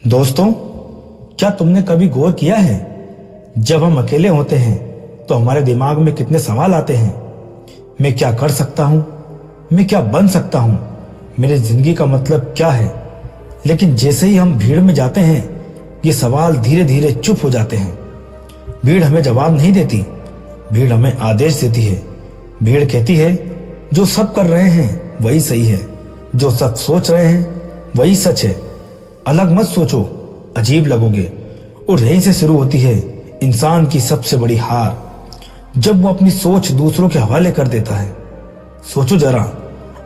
दोस्तों, क्या तुमने कभी गौर किया है जब हम अकेले होते हैं तो हमारे दिमाग में कितने सवाल आते हैं। मैं क्या कर सकता हूं, मैं क्या बन सकता हूं, मेरी जिंदगी का मतलब क्या है। लेकिन जैसे ही हम भीड़ में जाते हैं ये सवाल धीरे धीरे चुप हो जाते हैं। भीड़ हमें जवाब नहीं देती, भीड़ हमें आदेश देती है। भीड़ कहती है जो सब कर रहे हैं वही सही है, जो सब सोच रहे हैं वही सच है, अलग मत सोचो, अजीब लगोगे। और यहीं से शुरू होती है इंसान की सबसे बड़ी हार, जब वो अपनी सोच दूसरों के हवाले कर देता है। सोचो जरा,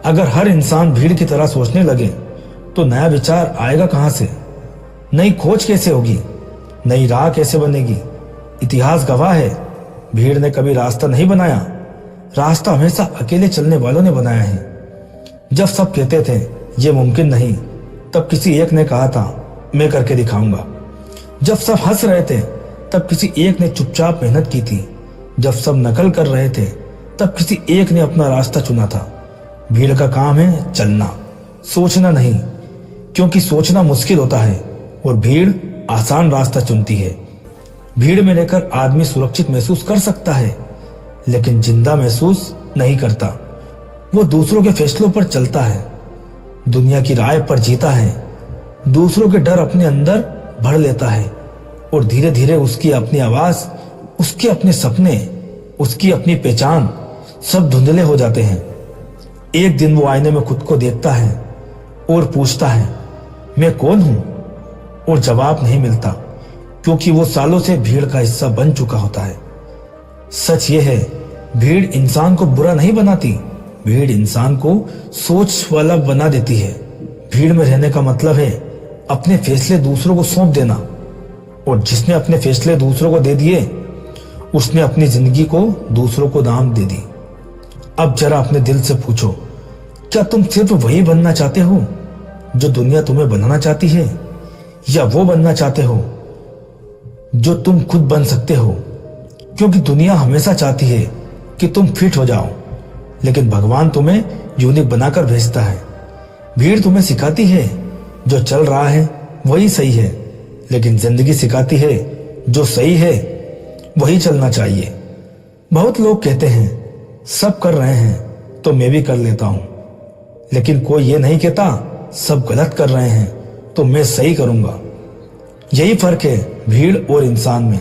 अगर हर इंसान भीड़ की तरह सोचने लगे तो नया विचार आएगा कहां से, नई खोज कैसे होगी, नई राह कैसे बनेगी। इतिहास गवाह है, भीड़ ने कभी रास्ता नहीं बनाया, रास्ता हमेशा अकेले चलने वालों ने बनाया है। जब सब कहते थे ये मुमकिन नहीं, तब किसी एक ने कहा था मैं करके दिखाऊंगा। जब सब हंस रहे थे तब किसी एक ने चुपचाप मेहनत की थी। जब सब नकल कर रहे थे तब किसी एक ने अपना रास्ता चुना था। भीड़ का काम है चलना, सोचना नहीं, क्योंकि सोचना मुश्किल होता है और भीड़ आसान रास्ता चुनती है। भीड़ में रहकर आदमी सुरक्षित महसूस कर सकता है, लेकिन जिंदा महसूस नहीं करता। वो दूसरों के फैसलों पर चलता है, दुनिया की राय पर जीता है, दूसरों के डर अपने अंदर भर लेता है और धीरे धीरे उसकी अपनी आवाज, उसके अपने सपने, उसकी अपनी पहचान सब धुंधले हो जाते हैं। एक दिन वो आईने में खुद को देखता है और पूछता है मैं कौन हूं, और जवाब नहीं मिलता, क्योंकि वो सालों से भीड़ का हिस्सा बन चुका होता है। सच ये है, भीड़ इंसान को बुरा नहीं बनाती, भीड़ इंसान को सोच वाला बना देती है। भीड़ में रहने का मतलब है अपने फैसले दूसरों को सौंप देना, और जिसने अपने फैसले दूसरों को दे दिए उसने अपनी जिंदगी को दूसरों को दाम दे दी। अब जरा अपने दिल से पूछो, क्या तुम सिर्फ वही बनना चाहते हो जो दुनिया तुम्हें बनाना चाहती है, या वो बनना चाहते हो जो तुम खुद बन सकते हो। क्योंकि दुनिया हमेशा चाहती है कि तुम फिट हो जाओ, लेकिन भगवान तुम्हें यूनिक बनाकर भेजता है। भीड़ तुम्हें सिखाती है जो चल रहा है वही सही है, लेकिन जिंदगी सिखाती है जो सही है वही चलना चाहिए। बहुत लोग कहते हैं सब कर रहे हैं तो मैं भी कर लेता हूं, लेकिन कोई ये नहीं कहता सब गलत कर रहे हैं तो मैं सही करूंगा। यही फर्क है भीड़ और इंसान में।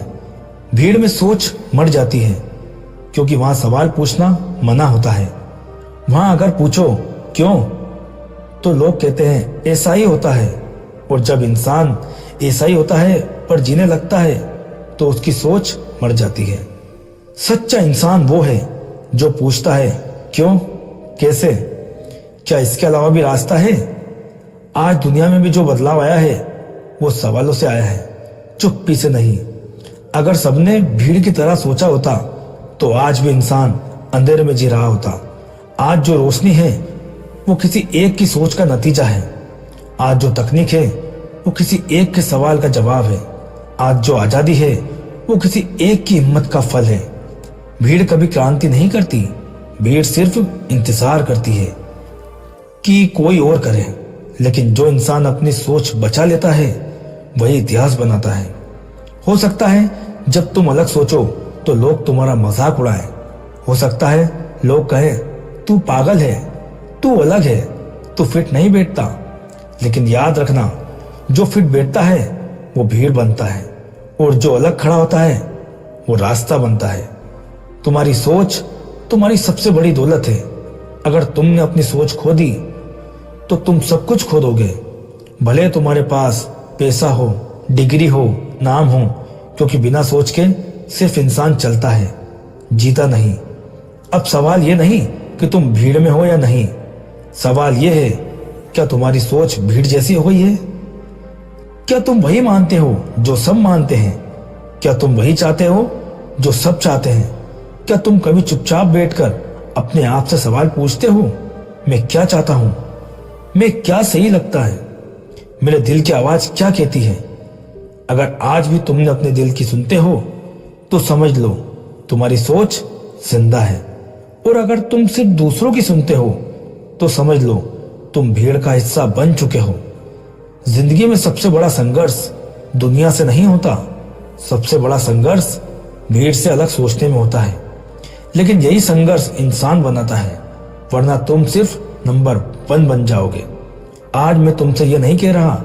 भीड़ में सोच मर जाती है, क्योंकि वहां सवाल पूछना मना होता है। वहां अगर पूछो क्यों, तो लोग कहते हैं ऐसा ही होता है। और जब इंसान ऐसा ही होता है पर जीने लगता है तो उसकी सोच मर जाती है। सच्चा इंसान वो है जो पूछता है क्यों, कैसे, क्या इसके अलावा भी रास्ता है। आज दुनिया में भी जो बदलाव आया है वो सवालों से आया है, चुप्पी से नहीं। अगर सबने भीड़ की तरह सोचा होता तो आज भी इंसान अंधेरे में जी रहा होता। आज जो रोशनी है वो किसी एक की सोच का नतीजा है। आज जो तकनीक है वो किसी एक के सवाल का जवाब है। आज जो आजादी है वो किसी एक की हिम्मत का फल है। भीड़ कभी क्रांति नहीं करती, भीड़ सिर्फ इंतजार करती है कि कोई और करे। लेकिन जो इंसान अपनी सोच बचा लेता है वही इतिहास बनाता है। हो सकता है जब तुम अलग सोचो तो लोग तुम्हारा मजाक उड़ाएं। हो सकता है लोग कहें तू पागल है, तू अलग है, तू फिट नहीं बैठता। लेकिन याद रखना, जो फिट बैठता है वो भीड़ बनता है, और जो अलग खड़ा होता है वो रास्ता बनता है। तुम्हारी सोच तुम्हारी सबसे बड़ी दौलत है। अगर तुमने अपनी सोच खो दी तो तुम सब कुछ खो दोगे। भले तुम्हारे पास पैसा हो, डिग्री हो, नाम हो, क्योंकि बिना सोच के सिर्फ इंसान चलता है, जीता नहीं। अब सवाल ये नहीं कि तुम भीड़ में हो या नहीं, सवाल ये है क्या तुम्हारी सोच भीड़ जैसी हो गई है। क्या तुम वही मानते हो जो सब मानते हैं, क्या तुम वही चाहते हो जो सब चाहते हैं। क्या तुम कभी चुपचाप बैठकर अपने आप से सवाल पूछते हो, मैं क्या चाहता हूं, मैं क्या सही लगता है, मेरे दिल की आवाज क्या कहती है। अगर आज भी तुमने अपने दिल की सुनते हो तो समझ लो तुम्हारी सोच जिंदा है, और अगर तुम सिर्फ दूसरों की सुनते हो तो समझ लो तुम भीड़ का हिस्सा बन चुके हो। जिंदगी में सबसे बड़ा संघर्ष दुनिया से नहीं होता, सबसे बड़ा संघर्ष भीड़ से अलग सोचने में होता है। लेकिन यही संघर्ष इंसान बनाता है, वरना तुम सिर्फ नंबर 1 बन जाओगे। आज मैं तुमसे यह नहीं कह रहा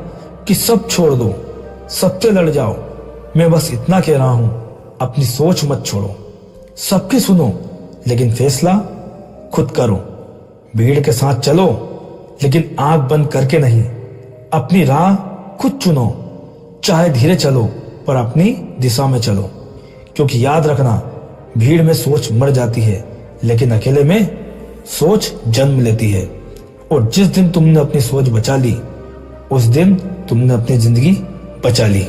कि सब छोड़ दो, सबसे लड़ जाओ। मैं बस इतना कह रहा हूं, अपनी सोच मत छोड़ो। सबकी सुनो, लेकिन फैसला खुद करो। भीड़ के साथ चलो, लेकिन आंख बंद करके नहीं। अपनी राह खुद चुनो, चाहे धीरे चलो पर अपनी दिशा में चलो। क्योंकि याद रखना, भीड़ में सोच मर जाती है, लेकिन अकेले में सोच जन्म लेती है। और जिस दिन तुमने अपनी सोच बचा ली, उस दिन तुमने अपनी जिंदगी बचा ली।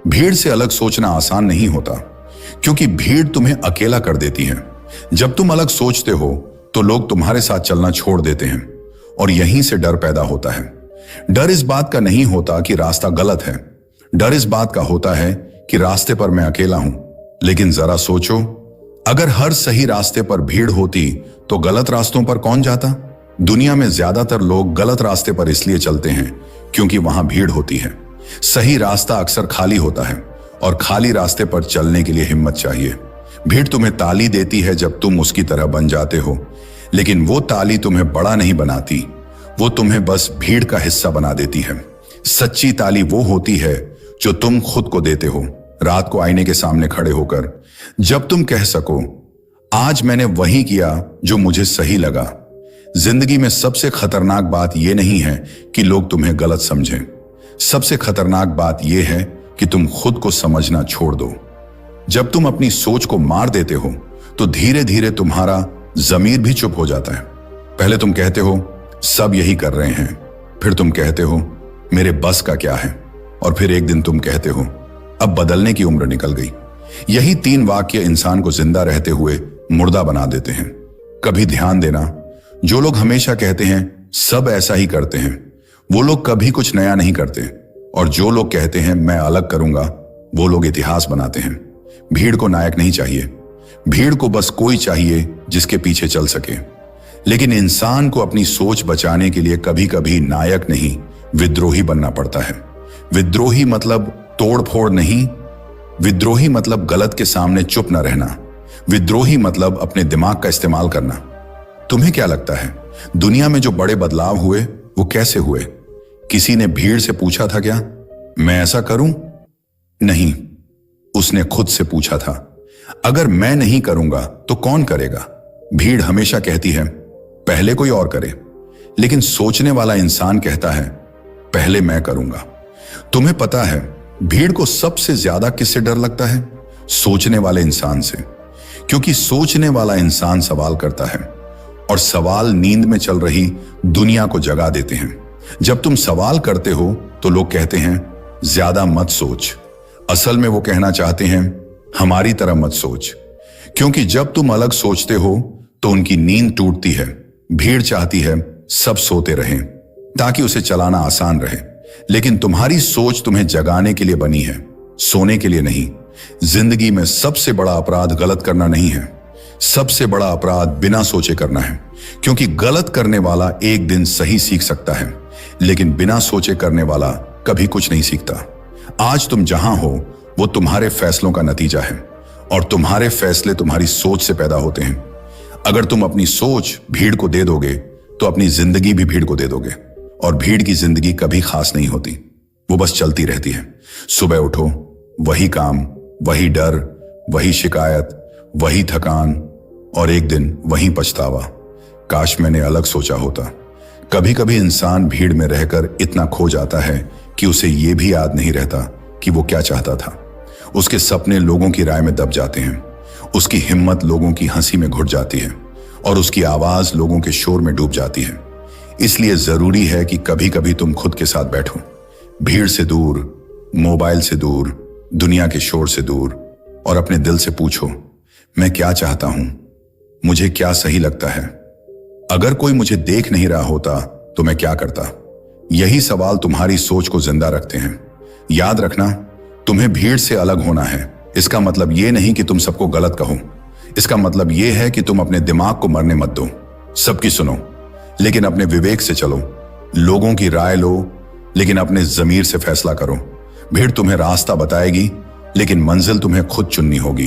भीड़ से अलग सोचना आसान नहीं होता, क्योंकि भीड़ तुम्हें अकेला कर देती है। जब तुम अलग सोचते हो तो लोग तुम्हारे साथ चलना छोड़ देते हैं, और यहीं से डर पैदा होता है। डर इस बात का नहीं होता कि रास्ता गलत है, डर इस बात का होता है कि रास्ते पर मैं अकेला हूं। लेकिन जरा सोचो, अगर हर सही रास्ते पर भीड़ होती तो गलत रास्तों पर कौन जाता? दुनिया में ज्यादातर लोग गलत रास्ते पर इसलिए चलते हैं क्योंकि वहां भीड़ होती है। सही रास्ता अक्सर खाली होता है, और खाली रास्ते पर चलने के लिए हिम्मत चाहिए। भीड़ तुम्हें ताली देती है जब तुम उसकी तरह बन जाते हो, लेकिन वो ताली तुम्हें बड़ा नहीं बनाती, वो तुम्हें बस भीड़ का हिस्सा बना देती है। सच्ची ताली वो होती है जो तुम खुद को देते हो, रात को आईने के सामने खड़े होकर, जब तुम कह सको, आज मैंने वही किया जो मुझे सही लगा। जिंदगी में सबसे खतरनाक बात यह नहीं है कि लोग तुम्हें गलत समझें, सबसे खतरनाक बात यह है कि तुम खुद को समझना छोड़ दो। जब तुम अपनी सोच को मार देते हो तो धीरे धीरे तुम्हारा जमीर भी चुप हो जाता है। पहले तुम कहते हो सब यही कर रहे हैं, फिर तुम कहते हो मेरे बस का क्या है, और फिर एक दिन तुम कहते हो अब बदलने की उम्र निकल गई। यही 3 वाक्य इंसान को जिंदा रहते हुए मुर्दा बना देते हैं। कभी ध्यान देना, जो लोग हमेशा कहते हैं सब ऐसा ही करते हैं, वो लोग कभी कुछ नया नहीं करते, और जो लोग कहते हैं मैं अलग करूंगा, वो लोग इतिहास बनाते हैं। भीड़ को नायक नहीं चाहिए, भीड़ को बस कोई चाहिए जिसके पीछे चल सके। लेकिन इंसान को अपनी सोच बचाने के लिए कभी कभी नायक नहीं, विद्रोही बनना पड़ता है। विद्रोही मतलब तोड़फोड़ नहीं, विद्रोही मतलब गलत के सामने चुप न रहना, विद्रोही मतलब अपने दिमाग का इस्तेमाल करना। तुम्हें क्या लगता है दुनिया में जो बड़े बदलाव हुए वो कैसे हुए? किसी ने भीड़ से पूछा था क्या मैं ऐसा करूं? नहीं, उसने खुद से पूछा था अगर मैं नहीं करूंगा तो कौन करेगा? भीड़ हमेशा कहती है पहले कोई और करे, लेकिन सोचने वाला इंसान कहता है पहले मैं करूंगा। तुम्हें पता है भीड़ को सबसे ज्यादा किससे डर लगता है? सोचने वाले इंसान से, क्योंकि सोचने वाला इंसान सवाल करता है, और सवाल नींद में चल रही दुनिया को जगा देते हैं। जब तुम सवाल करते हो तो लोग कहते हैं ज्यादा मत सोच। असल में वो कहना चाहते हैं हमारी तरह मत सोच, क्योंकि जब तुम अलग सोचते हो तो उनकी नींद टूटती है। भीड़ चाहती है सब सोते रहें ताकि उसे चलाना आसान रहे, लेकिन तुम्हारी सोच तुम्हें जगाने के लिए बनी है, सोने के लिए नहीं। जिंदगी में सबसे बड़ा अपराध गलत करना नहीं है, सबसे बड़ा अपराध बिना सोचे करना है, क्योंकि गलत करने वाला एक दिन सही सीख सकता है, लेकिन बिना सोचे करने वाला कभी कुछ नहीं सीखता। आज तुम जहां हो वो तुम्हारे फैसलों का नतीजा है, और तुम्हारे फैसले तुम्हारी सोच से पैदा होते हैं। अगर तुम अपनी सोच भीड़ को दे दोगे तो अपनी जिंदगी भी भीड़ को दे दोगे, और भीड़ की जिंदगी कभी खास नहीं होती, वो बस चलती रहती है। सुबह उठो, वही काम, वही डर, वही शिकायत, वही थकान, और एक दिन वही पछतावा, काश मैंने अलग सोचा होता। कभी कभी इंसान भीड़ में रहकर इतना खो जाता है कि उसे यह भी याद नहीं रहता कि वो क्या चाहता था। उसके सपने लोगों की राय में दब जाते हैं, उसकी हिम्मत लोगों की हंसी में घुट जाती है, और उसकी आवाज लोगों के शोर में डूब जाती है। इसलिए जरूरी है कि कभी कभी तुम खुद के साथ बैठो, भीड़ से दूर, मोबाइल से दूर, दुनिया के शोर से दूर, और अपने दिल से पूछो मैं क्या चाहता हूं, मुझे क्या सही लगता है। अगर कोई मुझे देख नहीं रहा होता तो मैं क्या करता? यही सवाल तुम्हारी सोच को जिंदा रखते हैं। याद रखना, तुम्हें भीड़ से अलग होना है। इसका मतलब यह नहीं कि तुम सबको गलत कहो, इसका मतलब यह है कि तुम अपने दिमाग को मरने मत दो। सबकी सुनो, लेकिन अपने विवेक से चलो। लोगों की राय लो, लेकिन अपने जमीर से फैसला करो। भीड़ तुम्हें रास्ता बताएगी, लेकिन मंजिल तुम्हें खुद चुननी होगी,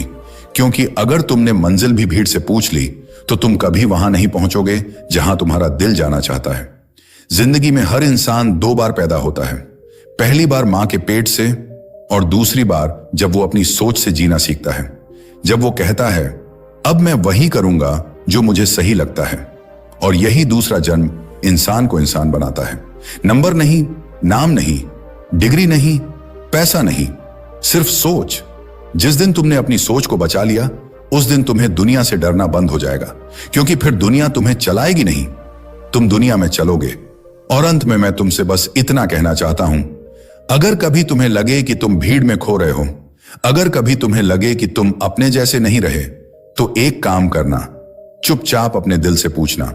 क्योंकि अगर तुमने मंजिल भी भीड़ से पूछ ली तो तुम कभी वहां नहीं पहुंचोगे जहां तुम्हारा दिल जाना चाहता है। जिंदगी में हर इंसान 2 बार पैदा होता है, पहली बार मां के पेट से और दूसरी बार जब वो अपनी सोच से जीना सीखता है, जब वो कहता है अब मैं वही करूंगा जो मुझे सही लगता है। और यही दूसरा जन्म इंसान को इंसान बनाता है। नंबर नहीं, नाम नहीं, डिग्री नहीं, पैसा नहीं, सिर्फ सोच। जिस दिन तुमने अपनी सोच को बचा लिया उस दिन तुम्हें दुनिया से डरना बंद हो जाएगा, क्योंकि फिर दुनिया तुम्हें चलाएगी नहीं, तुम दुनिया में चलोगे। और अंत में मैं तुमसे बस इतना कहना चाहता हूं, अगर कभी तुम्हें लगे कि तुम भीड़ में खो रहे हो, अगर कभी तुम्हें लगे कि तुम अपने जैसे नहीं रहे, तो एक काम करना, चुपचाप अपने दिल से पूछना,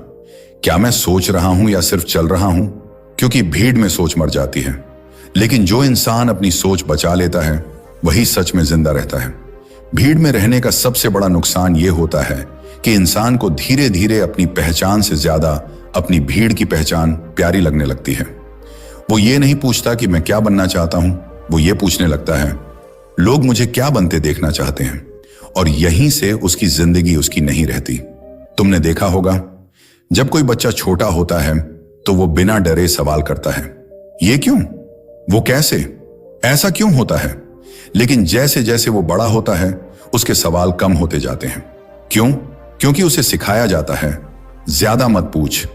क्या मैं सोच रहा हूं या सिर्फ चल रहा हूं? क्योंकि भीड़ में सोच मर जाती है, लेकिन जो इंसान अपनी सोच बचा लेता है वही सच में जिंदा रहता है। भीड़ में रहने का सबसे बड़ा नुकसान यह होता है कि इंसान को धीरे धीरे अपनी पहचान से ज्यादा अपनी भीड़ की पहचान प्यारी लगने लगती है। वो ये नहीं पूछता कि मैं क्या बनना चाहता हूं, वो ये पूछने लगता है लोग मुझे क्या बनते देखना चाहते हैं, और यहीं से उसकी जिंदगी उसकी नहीं रहती। तुमने देखा होगा जब कोई बच्चा छोटा होता है तो वो बिना डरे सवाल करता है, ये क्यों, वो कैसे, ऐसा क्यों होता है। लेकिन जैसे जैसे वो बड़ा होता है उसके सवाल कम होते जाते हैं। क्यों? क्योंकि उसे सिखाया जाता है ज्यादा मत पूछ,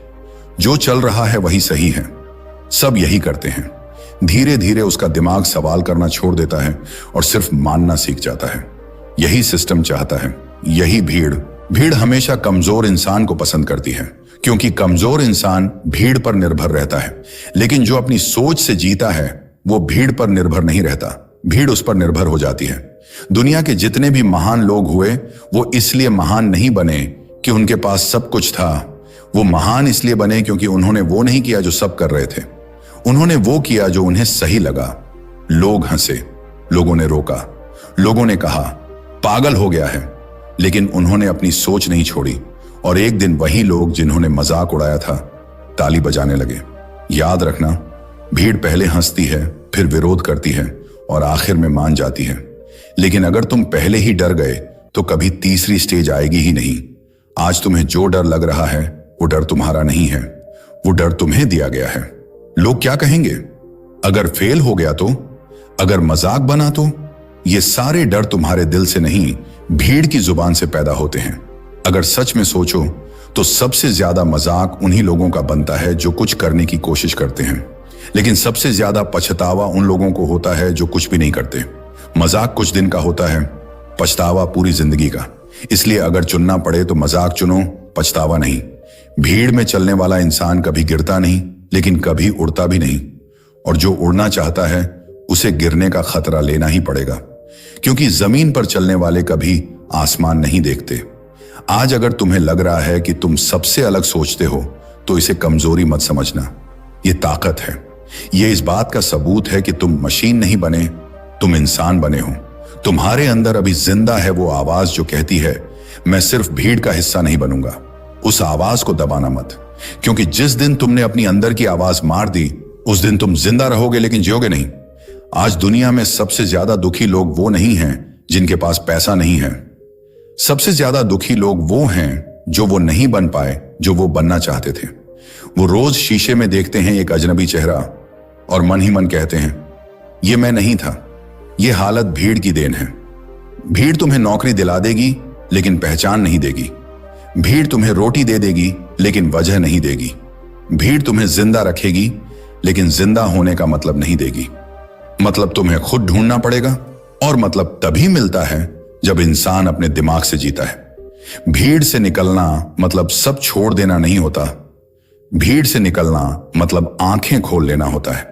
जो चल रहा है वही सही है, सब यही करते हैं। धीरे धीरे उसका दिमाग सवाल करना छोड़ देता है और सिर्फ मानना सीख जाता है। यही सिस्टम चाहता है, यही भीड़ हमेशा कमजोर इंसान को पसंद करती है, क्योंकि कमजोर इंसान भीड़ पर निर्भर रहता है। लेकिन जो अपनी सोच से जीता है वो भीड़ पर निर्भर नहीं रहता, भीड़ उस पर निर्भर हो जाती है। दुनिया के जितने भी महान लोग हुए वो इसलिए महान नहीं बने कि उनके पास सब कुछ था, वो महान इसलिए बने क्योंकि उन्होंने वो नहीं किया जो सब कर रहे थे, उन्होंने वो किया जो उन्हें सही लगा। लोग हंसे, लोगों ने रोका, लोगों ने कहा पागल हो गया है, लेकिन उन्होंने अपनी सोच नहीं छोड़ी। और एक दिन वही लोग जिन्होंने मजाक उड़ाया था ताली बजाने लगे। याद रखना, भीड़ पहले हंसती है, फिर विरोध करती है और आखिर में मान जाती है। लेकिन अगर तुम पहले ही डर गए तो कभी तीसरी स्टेज आएगी ही नहीं। आज तुम्हें जो डर लग रहा है वो डर तुम्हारा नहीं है, वो डर तुम्हें दिया गया है। लोग क्या कहेंगे, अगर फेल हो गया तो, अगर मजाक बना तो, ये सारे डर तुम्हारे दिल से नहीं भीड़ की जुबान से पैदा होते हैं। अगर सच में सोचो तो सबसे ज्यादा मजाक उन्हीं लोगों का बनता है जो कुछ करने की कोशिश करते हैं, लेकिन सबसे ज्यादा पछतावा उन लोगों को होता है जो कुछ भी नहीं करते। मजाक कुछ दिन का होता है, पछतावा पूरी जिंदगी का। इसलिए अगर चुनना पड़े तो मजाक चुनो, पछतावा नहीं। भीड़ में चलने वाला इंसान कभी गिरता नहीं, लेकिन कभी उड़ता भी नहीं। और जो उड़ना चाहता है उसे गिरने का खतरा लेना ही पड़ेगा, क्योंकि जमीन पर चलने वाले कभी आसमान नहीं देखते। आज अगर तुम्हें लग रहा है कि तुम सबसे अलग सोचते हो तो इसे कमजोरी मत समझना, ये ताकत है। ये इस बात का सबूत है कि तुम मशीन नहीं बने, तुम इंसान बने हो। तुम्हारे अंदर अभी जिंदा है वो आवाज जो कहती है मैं सिर्फ भीड़ का हिस्सा नहीं बनूंगा। उस आवाज को दबाना मत, क्योंकि जिस दिन तुमने अपनी अंदर की आवाज मार दी उस दिन तुम जिंदा रहोगे लेकिन जियोगे नहीं। आज दुनिया में सबसे ज्यादा दुखी लोग वो नहीं हैं जिनके पास पैसा नहीं है, सबसे ज्यादा दुखी लोग वो हैं जो वो नहीं बन पाए जो वो बनना चाहते थे। वो रोज शीशे में देखते हैं एक अजनबी चेहरा और मन ही मन कहते हैं ये मैं नहीं था। ये हालत भीड़ की देन है। भीड़ तुम्हें नौकरी दिला देगी लेकिन पहचान नहीं देगी। भीड़ तुम्हें रोटी दे देगी लेकिन वजह नहीं देगी। भीड़ तुम्हें जिंदा रखेगी लेकिन जिंदा होने का मतलब नहीं देगी। मतलब तुम्हें खुद ढूंढना पड़ेगा, और मतलब तभी मिलता है जब इंसान अपने दिमाग से जीता है। भीड़ से निकलना मतलब सब छोड़ देना नहीं होता। भीड़ से निकलना मतलब आंखें खोल लेना होता है।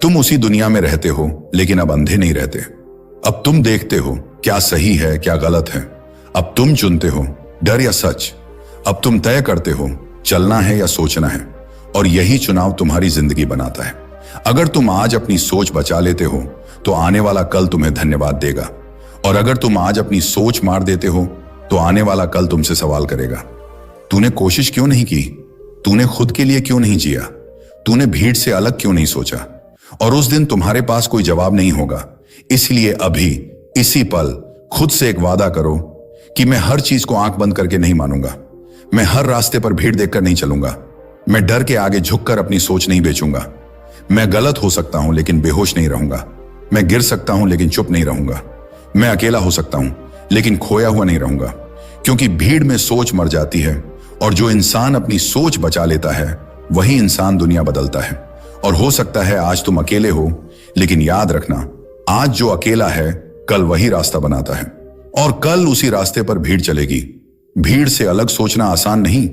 तुम उसी दुनिया में रहते हो लेकिन अब अंधे नहीं रहते। अब तुम देखते हो क्या सही है क्या गलत है। अब तुम चुनते हो डर या सच। अब तुम तय करते हो चलना है या सोचना है, और यही चुनाव तुम्हारी जिंदगी बनाता है। अगर तुम आज अपनी सोच बचा लेते हो तो आने वाला कल तुम्हें धन्यवाद देगा, और अगर तुम आज अपनी सोच मार देते हो तो आने वाला कल तुमसे सवाल करेगा तूने कोशिश क्यों नहीं की, तूने खुद के लिए क्यों नहीं जिया, तूने भीड़ से अलग क्यों नहीं सोचा? और उस दिन तुम्हारे पास कोई जवाब नहीं होगा। इसलिए अभी इसी पल खुद से एक वादा करो कि मैं हर चीज को आंख बंद करके नहीं मानूंगा। मैं हर रास्ते पर भीड़ देखकर नहीं चलूंगा। मैं डर के आगे झुककर अपनी सोच नहीं बेचूंगा। मैं गलत हो सकता हूं लेकिन बेहोश नहीं रहूंगा। मैं गिर सकता हूं लेकिन चुप नहीं रहूंगा। मैं अकेला हो सकता हूं लेकिन खोया हुआ नहीं रहूंगा। क्योंकि भीड़ में सोच मर जाती है और जो इंसान अपनी सोच बचा लेता है वही इंसान दुनिया बदलता है। और हो सकता है आज तुम अकेले हो, लेकिन याद रखना, आज जो अकेला है कल वही रास्ता बनाता है और कल उसी रास्ते पर भीड़ चलेगी। भीड़ से अलग सोचना आसान नहीं,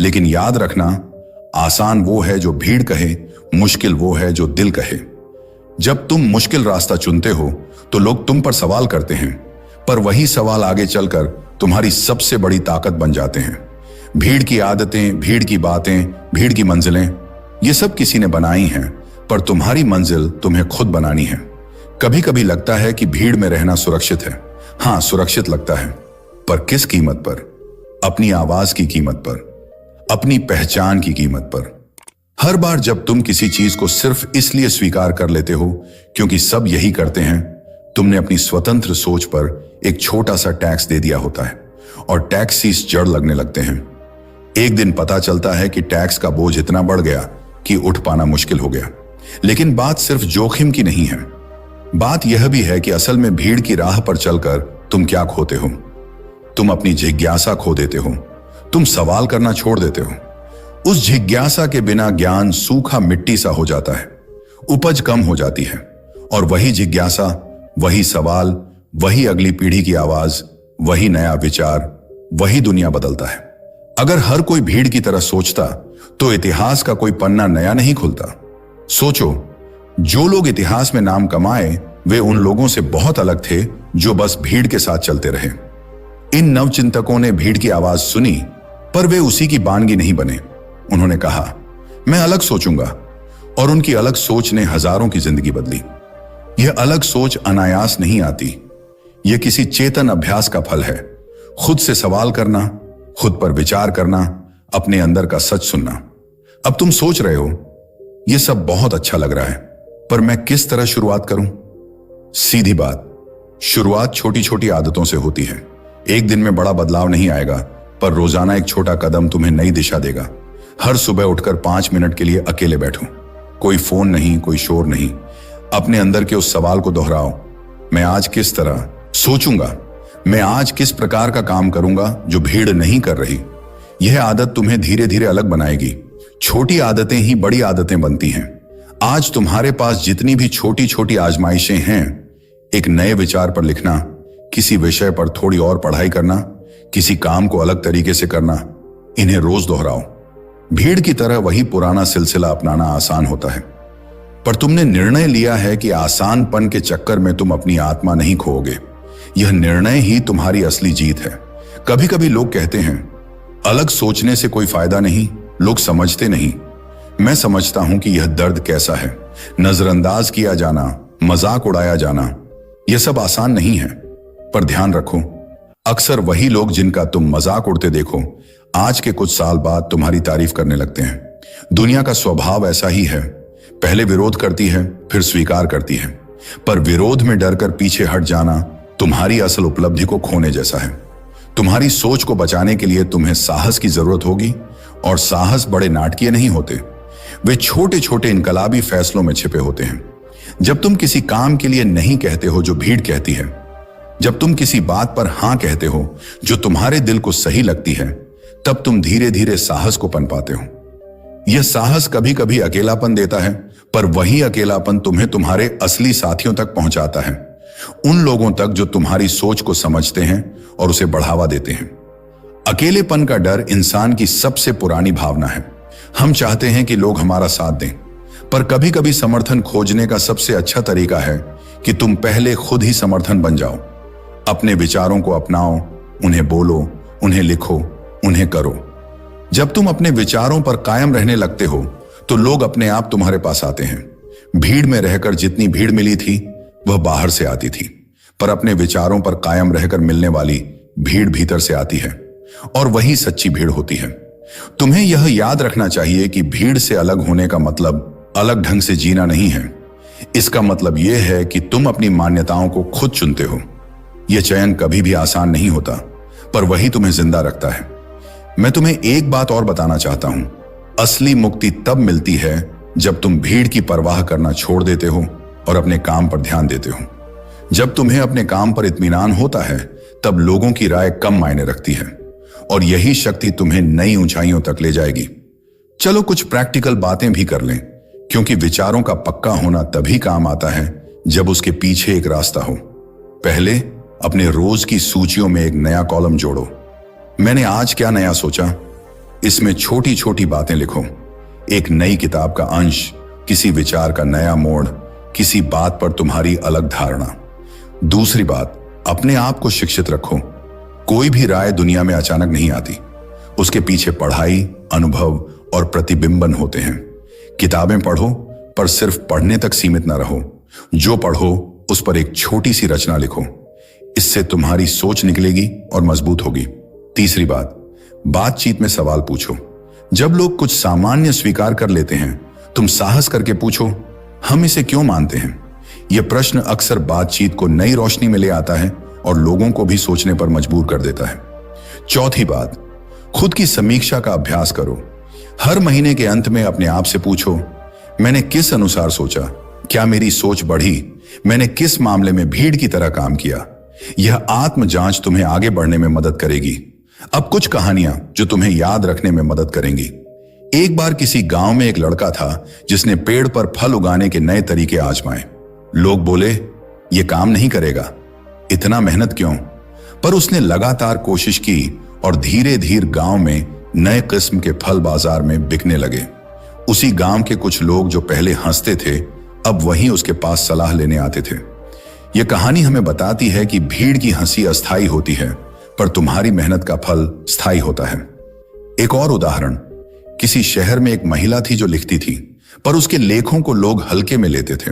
लेकिन याद रखना, आसान वो है जो भीड़ कहे, मुश्किल वो है जो दिल कहे। जब तुम मुश्किल रास्ता चुनते हो तो लोग तुम पर सवाल करते हैं, पर वही सवाल आगे चलकर तुम्हारी सबसे बड़ी ताकत बन जाते हैं। भीड़ की आदतें, भीड़ की बातें, भीड़ की मंजिलें, ये सब किसी ने बनाई हैं, पर तुम्हारी मंजिल तुम्हें खुद बनानी है। कभी कभी लगता है कि भीड़ में रहना सुरक्षित है। हाँ, सुरक्षित लगता है, पर किस कीमत पर? अपनी आवाज की कीमत पर, अपनी पहचान की कीमत पर। हर बार जब तुम किसी चीज को सिर्फ इसलिए स्वीकार कर लेते हो क्योंकि सब यही करते हैं, तुमने अपनी स्वतंत्र सोच पर एक छोटा सा टैक्स दे दिया होता है और टैक्सीज जड़ लगने लगते हैं। एक दिन पता चलता है कि टैक्स का बोझ इतना बढ़ गया कि उठ पाना मुश्किल हो गया। लेकिन बात सिर्फ जोखिम की नहीं है, बात यह भी है कि असल में भीड़ की राह पर चलकर तुम क्या खोते हो? तुम अपनी जिज्ञासा खो देते हो। तुम सवाल करना छोड़ देते हो। उस जिज्ञासा के बिना ज्ञान सूखा मिट्टी सा हो जाता है, उपज कम हो जाती है। और वही जिज्ञासा, वही सवाल, वही अगली पीढ़ी की आवाज, वही नया विचार, वही दुनिया बदलता है। अगर हर कोई भीड़ की तरह सोचता तो इतिहास का कोई पन्ना नया नहीं खुलता। सोचो, जो लोग इतिहास में नाम कमाए वे उन लोगों से बहुत अलग थे जो बस भीड़ के साथ चलते रहे। इन नवचिंतकों ने भीड़ की आवाज सुनी, पर वे उसी की बानगी नहीं बने। उन्होंने कहा, मैं अलग सोचूंगा, और उनकी अलग सोच ने हजारों की जिंदगी बदली। यह अलग सोच अनायास नहीं आती, यह किसी चेतन अभ्यास का फल है। खुद से सवाल करना, खुद पर विचार करना, अपने अंदर का सच सुनना। अब तुम सोच रहे हो, यह सब बहुत अच्छा लग रहा है, पर मैं किस तरह शुरुआत करूं? सीधी बात, शुरुआत छोटी छोटी आदतों से होती है। एक दिन में बड़ा बदलाव नहीं आएगा, पर रोजाना एक छोटा कदम तुम्हें नई दिशा देगा। हर सुबह उठकर 5 मिनट के लिए अकेले बैठो। कोई फोन नहीं, कोई शोर नहीं। अपने अंदर के उस सवाल को दोहराओ, मैं आज किस तरह सोचूंगा? मैं आज किस प्रकार का काम करूंगा जो भीड़ नहीं कर रही? यह आदत तुम्हें धीरे धीरे अलग बनाएगी। छोटी आदतें ही बड़ी आदतें बनती हैं। आज तुम्हारे पास जितनी भी छोटी छोटी आजमाइशें हैं, एक नए विचार पर लिखना, किसी विषय पर थोड़ी और पढ़ाई करना, किसी काम को अलग तरीके से करना, इन्हें रोज दोहराओ। भीड़ की तरह वही पुराना सिलसिला अपनाना आसान होता है, पर तुमने निर्णय लिया है कि आसानपन के चक्कर में तुम अपनी आत्मा नहीं खोओगे। यह निर्णय ही तुम्हारी असली जीत है। कभी कभी लोग कहते हैं, अलग सोचने से कोई फायदा नहीं, लोग समझते नहीं। मैं समझता हूं कि यह दर्द कैसा है। नजरअंदाज किया जाना, मजाक उड़ाया जाना, यह सब आसान नहीं है। पर ध्यान रखो, अक्सर वही लोग जिनका तुम मजाक उड़ते देखो, आज के कुछ साल बाद तुम्हारी तारीफ करने लगते हैं। दुनिया का स्वभाव ऐसा ही है, पहले विरोध करती है, फिर स्वीकार करती है। पर विरोध में डरकर पीछे हट जाना तुम्हारी असल उपलब्धि को खोने जैसा है। तुम्हारी सोच को बचाने के लिए तुम्हें साहस की जरूरत होगी, और साहस बड़े नाटकीय नहीं होते, वे छोटे छोटे इनकलाबी फैसलों में छिपे होते हैं। जब तुम किसी काम के लिए नहीं कहते हो जो भीड़ कहती है, जब तुम किसी बात पर हां कहते हो जो तुम्हारे दिल को सही लगती है, तब तुम धीरे धीरे साहस को पनपाते हो। यह साहस कभी कभी अकेलापन देता है, पर वही अकेलापन तुम्हें तुम्हारे असली साथियों तक पहुंचाता है, उन लोगों तक जो तुम्हारी सोच को समझते हैं और उसे बढ़ावा देते हैं। अकेलेपन का डर इंसान की सबसे पुरानी भावना है। हम चाहते हैं कि लोग हमारा साथ दें, पर कभी कभी समर्थन खोजने का सबसे अच्छा तरीका है कि तुम पहले खुद ही समर्थन बन जाओ। अपने विचारों को अपनाओ, उन्हें बोलो, उन्हें लिखो, उन्हें करो। जब तुम अपने विचारों पर कायम रहने लगते हो तो लोग अपने आप तुम्हारे पास आते हैं। भीड़ में रहकर जितनी भीड़ मिली थी वह बाहर से आती थी, पर अपने विचारों पर कायम रहकर मिलने वाली भीड़ भीतर से आती है, और वही सच्ची भीड़ होती है। तुम्हें यह याद रखना चाहिए कि भीड़ से अलग होने का मतलब अलग ढंग से जीना नहीं है। इसका मतलब यह है कि तुम अपनी मान्यताओं को खुद चुनते हो। यह चयन कभी भी आसान नहीं होता, पर वही तुम्हें जिंदा रखता है। मैं तुम्हें एक बात और बताना चाहता हूं, असली मुक्ति तब मिलती है जब तुम भीड़ की परवाह करना छोड़ देते हो और अपने काम पर ध्यान देते हो। जब तुम्हें अपने काम पर इत्मीनान होता है, तब लोगों की राय कम मायने रखती है, और यही शक्ति तुम्हें नई ऊंचाइयों तक ले जाएगी। चलो कुछ प्रैक्टिकल बातें भी कर लें, क्योंकि विचारों का पक्का होना तभी काम आता है जब उसके पीछे एक रास्ता हो। पहले अपने रोज की सूचियों में एक नया कॉलम जोड़ो। मैंने आज क्या नया सोचा, इसमें छोटी छोटी बातें लिखो। एक नई किताब का अंश, किसी विचार का नया मोड़, किसी बात पर तुम्हारी अलग धारणा। दूसरी बात, अपने आप को शिक्षित रखो। कोई भी राय दुनिया में अचानक नहीं आती, उसके पीछे पढ़ाई, अनुभव और प्रतिबिंबन होते हैं। किताबें पढ़ो, पर सिर्फ पढ़ने तक सीमित न रहो। जो पढ़ो उस पर एक छोटी सी रचना लिखो। इससे तुम्हारी सोच निकलेगी और मजबूत होगी। तीसरी बात, बातचीत में सवाल पूछो। जब लोग कुछ सामान्य स्वीकार कर लेते हैं, तुम साहस करके पूछो, हम इसे क्यों मानते हैं? यह प्रश्न अक्सर बातचीत को नई रोशनी में ले आता है और लोगों को भी सोचने पर मजबूर कर देता है। चौथी बात, खुद की समीक्षा का अभ्यास करो। हर महीने के अंत में अपने आप से पूछो, मैंने किस अनुसार सोचा? क्या मेरी सोच बढ़ी? मैंने किस मामले में भीड़ की तरह काम किया? यह आत्म जांच तुम्हें आगे बढ़ने में मदद करेगी। अब कुछ कहानियां जो तुम्हें याद रखने में मदद करेंगी। एक बार किसी गांव में एक लड़का था जिसने पेड़ पर फल उगाने के नए तरीके आजमाए। लोग बोले, यह काम नहीं करेगा, इतना मेहनत क्यों? पर उसने लगातार कोशिश की और धीरे धीरे गांव में नए किस्म के फल बाजार में बिकने लगे। उसी गांव के कुछ लोग जो पहले हंसते थे, अब वहीं उसके पास सलाह लेने आते थे। यह कहानी हमें बताती है कि भीड़ की हंसी अस्थायी होती है, पर तुम्हारी मेहनत का फल स्थायी होता है। एक और उदाहरण, किसी शहर में एक महिला थी जो लिखती थी, पर उसके लेखों को लोग हल्के में लेते थे।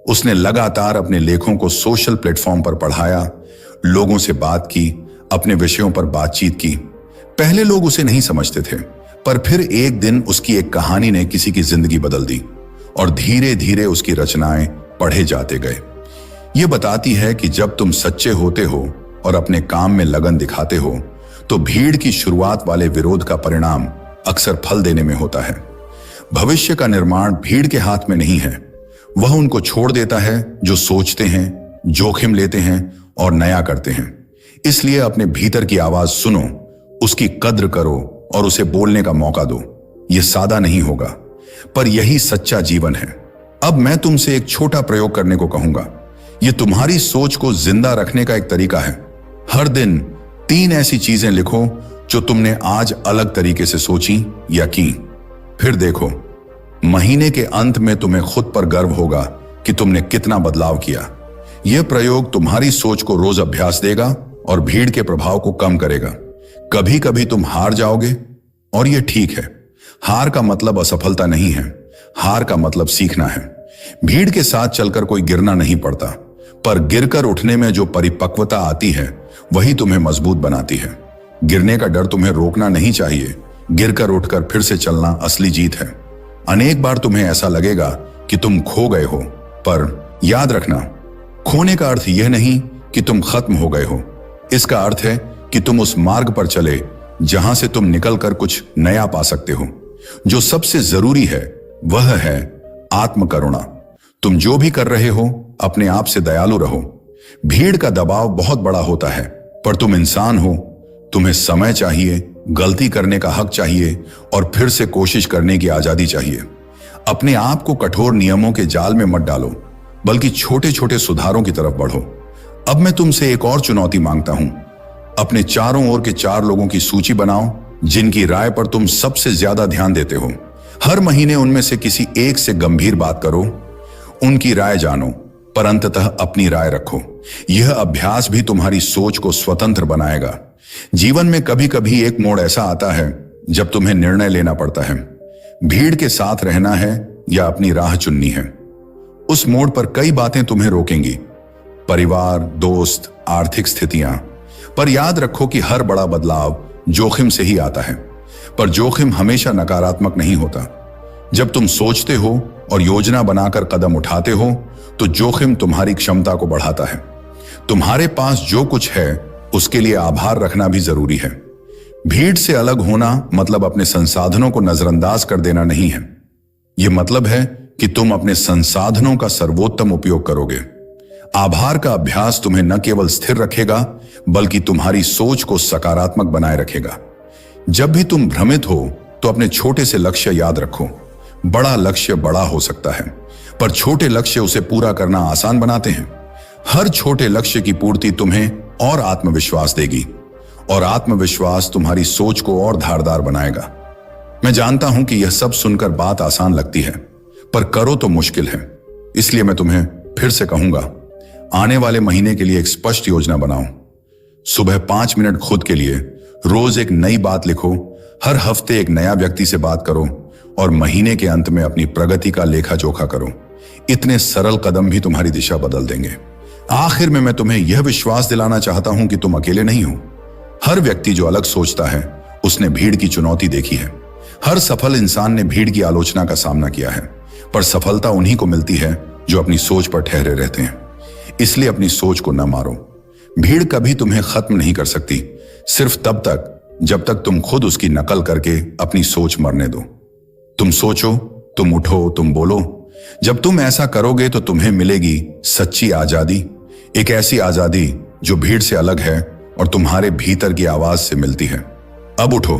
उसने लगातार अपने लेखों को सोशल प्लेटफॉर्म पर पढ़ाया, लोगों से बात की, अपने विषयों पर बातचीत की। पहले लोग उसे नहीं समझते थे, पर फिर एक दिन उसकी एक कहानी ने किसी की जिंदगी बदल दी और धीरे धीरे उसकी रचनाएं पढ़े जाते गए। यह बताती है कि जब तुम सच्चे होते हो और अपने काम में लगन दिखाते हो, तो भीड़ की शुरुआत वाले विरोध का परिणाम अक्सर फल देने में होता है। भविष्य का निर्माण भीड़ के हाथ में नहीं है, वह उनको छोड़ देता है जो सोचते हैं, जोखिम लेते हैं और नया करते हैं। इसलिए अपने भीतर की आवाज सुनो, उसकी कद्र करो और उसे बोलने का मौका दो। यह सादा नहीं होगा, पर यही सच्चा जीवन है। अब मैं तुमसे एक छोटा प्रयोग करने को कहूंगा। यह तुम्हारी सोच को जिंदा रखने का एक तरीका है। हर दिन 3 ऐसी चीजें लिखो जो तुमने आज अलग तरीके से सोची या की। फिर देखो, महीने के अंत में तुम्हें खुद पर गर्व होगा कि तुमने कितना बदलाव किया। यह प्रयोग तुम्हारी सोच को रोज अभ्यास देगा और भीड़ के प्रभाव को कम करेगा। कभी कभी तुम हार जाओगे और यह ठीक है। हार का मतलब असफलता नहीं है, हार का मतलब सीखना है। भीड़ के साथ चलकर कोई गिरना नहीं पड़ता, पर गिरकर उठने में जो परिपक्वता आती है वही तुम्हें मजबूत बनाती है। गिरने का डर तुम्हें रोकना नहीं चाहिए, गिरकर उठकर फिर से चलना असली जीत है। अनेक बार तुम्हें ऐसा लगेगा कि तुम खो गए हो, पर याद रखना, खोने का अर्थ यह नहीं कि तुम खत्म हो गए हो। इसका अर्थ है कि तुम उस मार्ग पर चले जहां से तुम निकलकर कुछ नया पा सकते हो। जो सबसे जरूरी है वह है आत्मकरुणा। तुम जो भी कर रहे हो, अपने आप से दयालु रहो। भीड़ का दबाव बहुत बड़ा होता है, पर तुम इंसान हो, तुम्हें समय चाहिए, गलती करने का हक चाहिए और फिर से कोशिश करने की आजादी चाहिए। अपने आप को कठोर नियमों के जाल में मत डालो, बल्कि छोटे छोटे सुधारों की तरफ बढ़ो। अब मैं तुमसे एक और चुनौती मांगता हूं। अपने चारों ओर के 4 लोगों की सूची बनाओ जिनकी राय पर तुम सबसे ज्यादा ध्यान देते हो। हर महीने उनमें से किसी एक से गंभीर बात करो। उनकी राय जानो, पर अंततः अपनी राय रखो। यह अभ्यास भी तुम्हारी सोच को स्वतंत्र बनाएगा। जीवन में कभी कभी एक मोड़ ऐसा आता है जब तुम्हें निर्णय लेना पड़ता है, भीड़ के साथ रहना है या अपनी राह चुननी है। उस मोड़ पर कई बातें तुम्हें रोकेंगी, परिवार, दोस्त, आर्थिक स्थितियां। पर याद रखो कि हर बड़ा बदलाव जोखिम से ही आता है। पर जोखिम हमेशा नकारात्मक नहीं होता। जब तुम सोचते हो और योजना बनाकर कदम उठाते हो तो जोखिम तुम्हारी क्षमता को बढ़ाता है। तुम्हारे पास जो कुछ है उसके लिए आभार रखना भी जरूरी है। भीड़ से अलग होना मतलब अपने संसाधनों को नजरअंदाज कर देना नहीं है। यह मतलब है कि तुम अपने संसाधनों का सर्वोत्तम उपयोग करोगे। आभार का अभ्यास तुम्हें न केवल स्थिर रखेगा बल्कि तुम्हारी सोच को सकारात्मक बनाए रखेगा। जब भी तुम भ्रमित हो तो अपने छोटे से लक्ष्य याद रखो। बड़ा लक्ष्य बड़ा हो सकता है पर छोटे लक्ष्य उसे पूरा करना आसान बनाते हैं। हर छोटे लक्ष्य की पूर्ति तुम्हें और आत्मविश्वास देगी और आत्मविश्वास तुम्हारी सोच को और धारदार बनाएगा। मैं जानता हूं कि यह सब सुनकर बात आसान लगती है पर करो तो मुश्किल है। इसलिए मैं तुम्हें फिर से कहूंगा, आने वाले महीने के लिए एक स्पष्ट योजना बनाओ। सुबह 5 मिनट खुद के लिए, रोज एक नई बात लिखो, हर हफ्ते एक नया व्यक्ति से बात करो और महीने के अंत में अपनी प्रगति का लेखा जोखा करो। इतने सरल कदम भी तुम्हारी दिशा बदल देंगे। आखिर में मैं तुम्हें यह विश्वास दिलाना चाहता हूं कि तुम अकेले नहीं हो। हर व्यक्ति जो अलग सोचता है उसने भीड़ की चुनौती देखी है। हर सफल इंसान ने भीड़ की आलोचना का सामना किया है पर सफलता उन्हीं को मिलती है जो अपनी सोच पर ठहरे रहते हैं। इसलिए अपनी सोच को न मारो। भीड़ कभी तुम्हें खत्म नहीं कर सकती, सिर्फ तब तक जब तक तुम खुद उसकी नकल करके अपनी सोच मरने दो। तुम सोचो, तुम उठो, तुम बोलो। जब तुम ऐसा करोगे तो तुम्हें मिलेगी सच्ची आजादी, एक ऐसी आजादी जो भीड़ से अलग है और तुम्हारे भीतर की आवाज से मिलती है। अब उठो,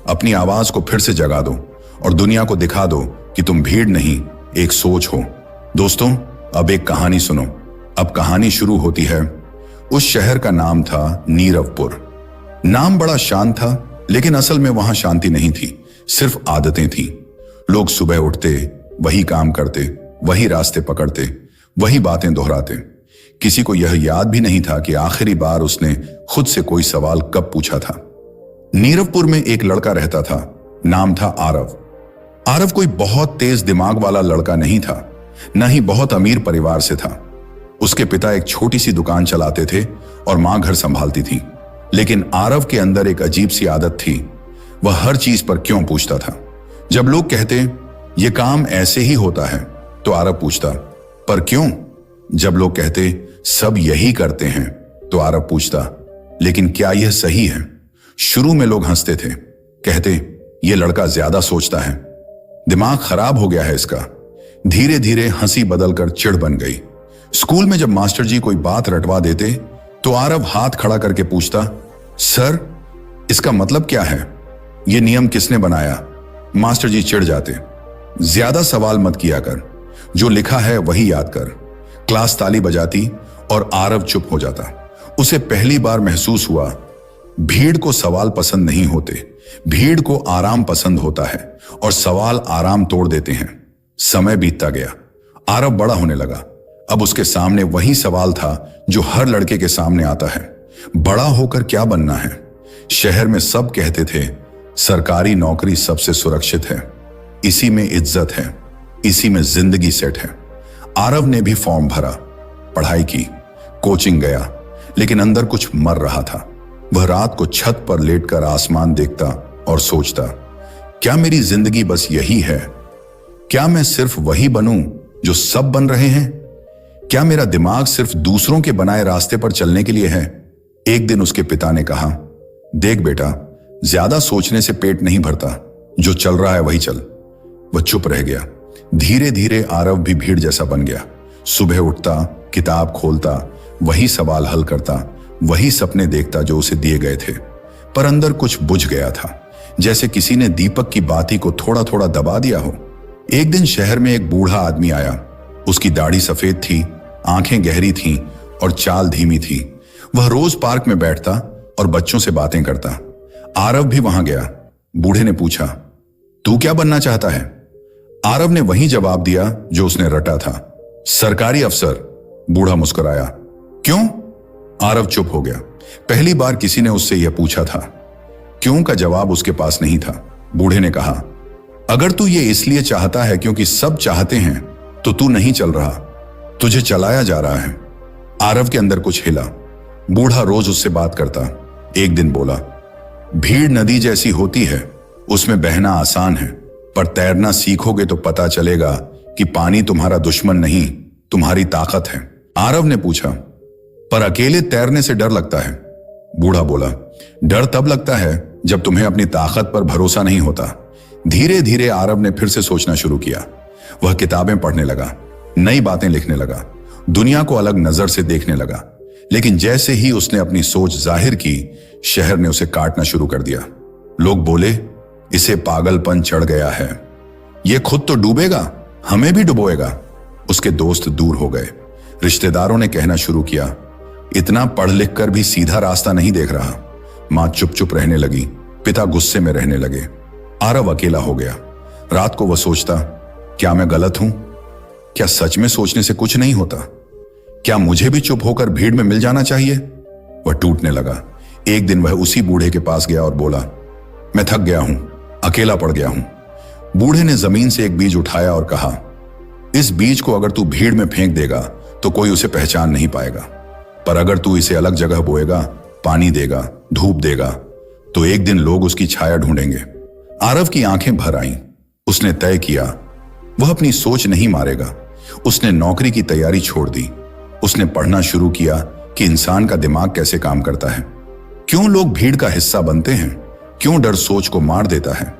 अपनी आवाज को फिर से जगा दो और दुनिया को दिखा दो कि तुम भीड़ नहीं, एक सोच हो। दोस्तों, अब एक कहानी सुनो। अब कहानी शुरू होती है। उस शहर का नाम था नीरवपुर। नाम बड़ा शांत था लेकिन असल में वहां शांति नहीं थी, सिर्फ आदतें थीं। लोग सुबह उठते, वही काम करते, वही रास्ते पकड़ते, वही बातें दोहराते। किसी को यह याद भी नहीं था कि आखिरी बार उसने खुद से कोई सवाल कब पूछा था। नीरवपुर में एक लड़का रहता था, नाम था आरव। आरव कोई बहुत तेज दिमाग वाला लड़का नहीं था, न ही बहुत अमीर परिवार से था। उसके पिता एक छोटी सी दुकान चलाते थे और मां घर संभालती थी। लेकिन आरव के अंदर एक अजीब सी आदत थी, वह हर चीज पर क्यों पूछता था। जब लोग कहते यह काम ऐसे ही होता है तो आरव पूछता, पर क्यों? जब लोग कहते सब यही करते हैं तो आरव पूछता, लेकिन क्या यह सही है? शुरू में लोग हंसते थे, कहते यह लड़का ज्यादा सोचता है, दिमाग खराब हो गया है इसका। धीरे धीरे हंसी बदलकर चिढ़ बन गई। स्कूल में जब मास्टर जी कोई बात रटवा देते तो आरव हाथ खड़ा करके पूछता, सर इसका मतलब क्या है? यह नियम किसने बनाया? मास्टर जी चिढ़ जाते, ज्यादा सवाल मत किया कर, जो लिखा है वही याद कर। क्लास ताली बजाती और आरव चुप हो जाता। उसे पहली बार महसूस हुआ, भीड़ को सवाल पसंद नहीं होते, भीड़ को आराम पसंद होता है और सवाल आराम तोड़ देते हैं। समय बीतता गया, आरव बड़ा होने लगा। अब उसके सामने वही सवाल था जो हर लड़के के सामने आता है, बड़ा होकर क्या बनना है? शहर में सब कहते थे सरकारी नौकरी सबसे सुरक्षित है, इसी में इज्जत है, इसी में जिंदगी सेट है। आरव ने भी फॉर्म भरा, पढ़ाई की, कोचिंग गया, लेकिन अंदर कुछ मर रहा था। वह रात को छत पर लेटकर आसमान देखता और सोचता, क्या मेरी जिंदगी बस यही है? क्या मैं सिर्फ वही बनूं जो सब बन रहे हैं? क्या मेरा दिमाग सिर्फ दूसरों के बनाए रास्ते पर चलने के लिए है? एक दिन उसके पिता ने कहा, देख बेटा, ज्यादा सोचने से पेट नहीं भरता, जो चल रहा है वही चल। वह चुप रह गया। धीरे धीरे आरव भी भीड़ जैसा बन गया। सुबह उठता, किताब खोलता, वही सवाल हल करता, वही सपने देखता जो उसे दिए गए थे, पर अंदर कुछ बुझ गया था, जैसे किसी ने दीपक की बाती को थोड़ा थोड़ा दबा दिया हो। एक दिन शहर में एक बूढ़ा आदमी आया। उसकी दाढ़ी सफेद थी, आंखें गहरी थीं और चाल धीमी थी। वह रोज पार्क में बैठता और बच्चों से बातें करता। आरव भी वहां गया। बूढ़े ने पूछा, तू क्या बनना चाहता है? आरव ने वही जवाब दिया जो उसने रटा था, सरकारी अफसर। बूढ़ा मुस्कुराया। क्यों? आरव चुप हो गया। पहली बार किसी ने उससे यह पूछा था। क्यों का जवाब उसके पास नहीं था। बूढ़े ने कहा, अगर तू ये इसलिए चाहता है क्योंकि सब चाहते हैं तो तू नहीं चल रहा, तुझे चलाया जा रहा है। आरव के अंदर कुछ हिला। बूढ़ा रोज उससे बात करता। एक दिन बोला, भीड़ नदी जैसी होती है, उसमें बहना आसान है, पर तैरना सीखोगे तो पता चलेगा कि पानी तुम्हारा दुश्मन नहीं, तुम्हारी ताकत है। आरव ने पूछा, पर अकेले तैरने से डर लगता है। बूढ़ा बोला, डर तब लगता है जब तुम्हें अपनी ताकत पर भरोसा नहीं होता। धीरे धीरे आरव ने फिर से सोचना शुरू किया। वह किताबें पढ़ने लगा, नई बातें लिखने लगा, दुनिया को अलग नजर से देखने लगा। लेकिन जैसे ही उसने अपनी सोच जाहिर की, शहर ने उसे काटना शुरू कर दिया। लोग बोले, इसे पागलपन चढ़ गया है, ये खुद तो डूबेगा, हमें भी डुबोएगा। उसके दोस्त दूर हो गए। रिश्तेदारों ने कहना शुरू किया, इतना पढ़ लिख कर भी सीधा रास्ता नहीं देख रहा। मां चुप चुप रहने लगी, पिता गुस्से में रहने लगे। आरव अकेला हो गया। रात को वह सोचता, क्या मैं गलत हूं? क्या सच में सोचने से कुछ नहीं होता? क्या मुझे भी चुप होकर भीड़ में मिल जाना चाहिए? वह टूटने लगा। एक दिन वह उसी बूढ़े के पास गया और बोला, मैं थक गया हूं, अकेला पड़ गया हूं। बूढ़े ने जमीन से एक बीज उठाया और कहा, इस बीज को अगर तू भीड़ में फेंक देगा तो कोई उसे पहचान नहीं पाएगा, पर अगर तू इसे अलग जगह बोएगा, पानी देगा, धूप देगा, तो एक दिन लोग उसकी छाया ढूंढेंगे। आरव की आंखें भर आईं। उसने तय किया वह अपनी सोच नहीं मारेगा। उसने नौकरी की तैयारी छोड़ दी। उसने पढ़ना शुरू किया कि इंसान का दिमाग कैसे काम करता है, क्यों लोग भीड़ का हिस्सा बनते हैं, क्यों डर सोच को मार देता है।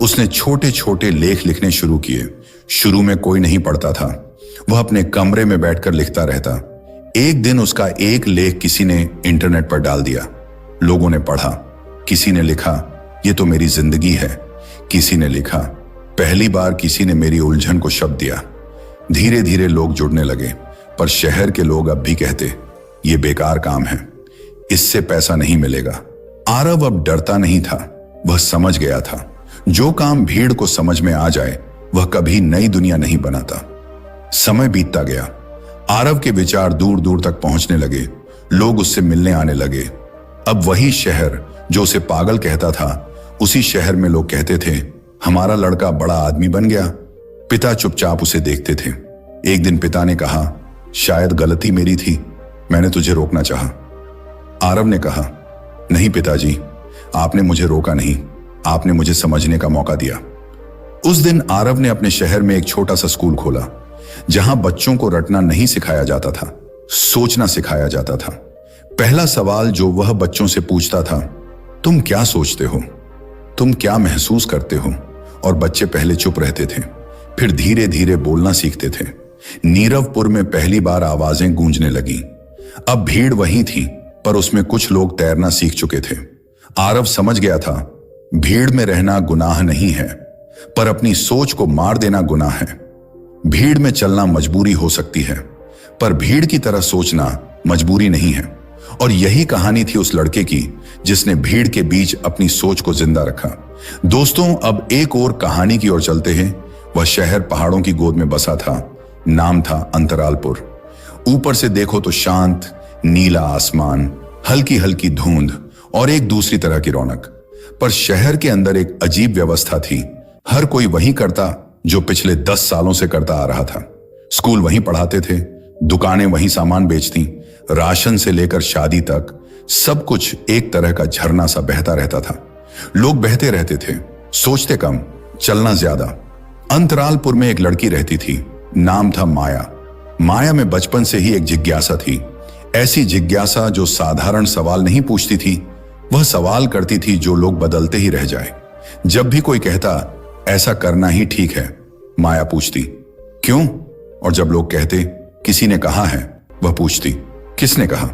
उसने छोटे छोटे लेख लिखने शुरू किए। शुरू में कोई नहीं पढ़ता था। वह अपने कमरे में बैठकर लिखता रहता। एक दिन उसका एक लेख किसी ने इंटरनेट पर डाल दिया। लोगों ने पढ़ा। किसी ने लिखा, ये तो मेरी जिंदगी है। किसी ने लिखा, पहली बार किसी ने मेरी उलझन को शब्द दिया। धीरे धीरे लोग जुड़ने लगे, पर शहर के लोग अब भी कहते, ये बेकार काम है, इससे पैसा नहीं मिलेगा। आरव अब डरता नहीं था। वह समझ गया था, जो काम भीड़ को समझ में आ जाए वह कभी नई दुनिया नहीं बनाता। समय बीतता गया। आरव के विचार दूर दूर तक पहुंचने लगे। लोग उससे मिलने आने लगे। अब वही शहर जो उसे पागल कहता था, उसी शहर में लोग कहते थे, हमारा लड़का बड़ा आदमी बन गया। पिता चुपचाप उसे देखते थे। एक दिन पिता ने कहा, शायद गलती मेरी थी, मैंने तुझे रोकना चाहा। आरव ने कहा, नहीं पिताजी, आपने मुझे रोका नहीं, आपने मुझे समझने का मौका दिया। उस दिन आरव ने अपने शहर में एक छोटा सा स्कूल खोला, जहां बच्चों को रटना नहीं सिखाया जाता था, सोचना सिखाया जाता था। पहला सवाल जो वह बच्चों से पूछता था, तुम क्या सोचते हो, तुम क्या महसूस करते हो? और बच्चे पहले चुप रहते थे, फिर धीरे धीरे बोलना सीखते थे। नीरवपुर में पहली बार आवाजें गूंजने लगी। अब भीड़ वही थी, पर उसमें कुछ लोग तैरना सीख चुके थे। आरव समझ गया था, भीड़ में रहना गुनाह नहीं है, पर अपनी सोच को मार देना गुनाह है। भीड़ में चलना मजबूरी हो सकती है, पर भीड़ की तरह सोचना मजबूरी नहीं है। और यही कहानी थी उस लड़के की जिसने भीड़ के बीच अपनी सोच को जिंदा रखा। दोस्तों, अब एक और कहानी की ओर चलते हैं। वह शहर पहाड़ों की गोद में बसा था। नाम था अंतरालपुर। ऊपर से देखो तो शांत नीला आसमान, हल्की हल्की धुंध और एक दूसरी तरह की रौनक। पर शहर के अंदर एक अजीब व्यवस्था थी। हर कोई वही करता जो पिछले 10 सालों से करता आ रहा था। स्कूल वहीं पढ़ाते थे, दुकानें वहीं सामान बेचती, राशन से लेकर शादी तक सब कुछ एक तरह का झरना सा बहता रहता था। लोग बहते रहते थे, सोचते कम, चलना ज्यादा। अंतरालपुर में एक लड़की रहती थी, नाम था माया। माया में बचपन से ही एक जिज्ञासा थी, ऐसी जिज्ञासा जो साधारण सवाल नहीं पूछती थी, वह सवाल करती थी जो लोग बदलते ही रह जाए। जब भी कोई कहता ऐसा करना ही ठीक है, माया पूछती क्यों? और जब लोग कहते किसी ने कहा है, वह पूछती किसने कहा?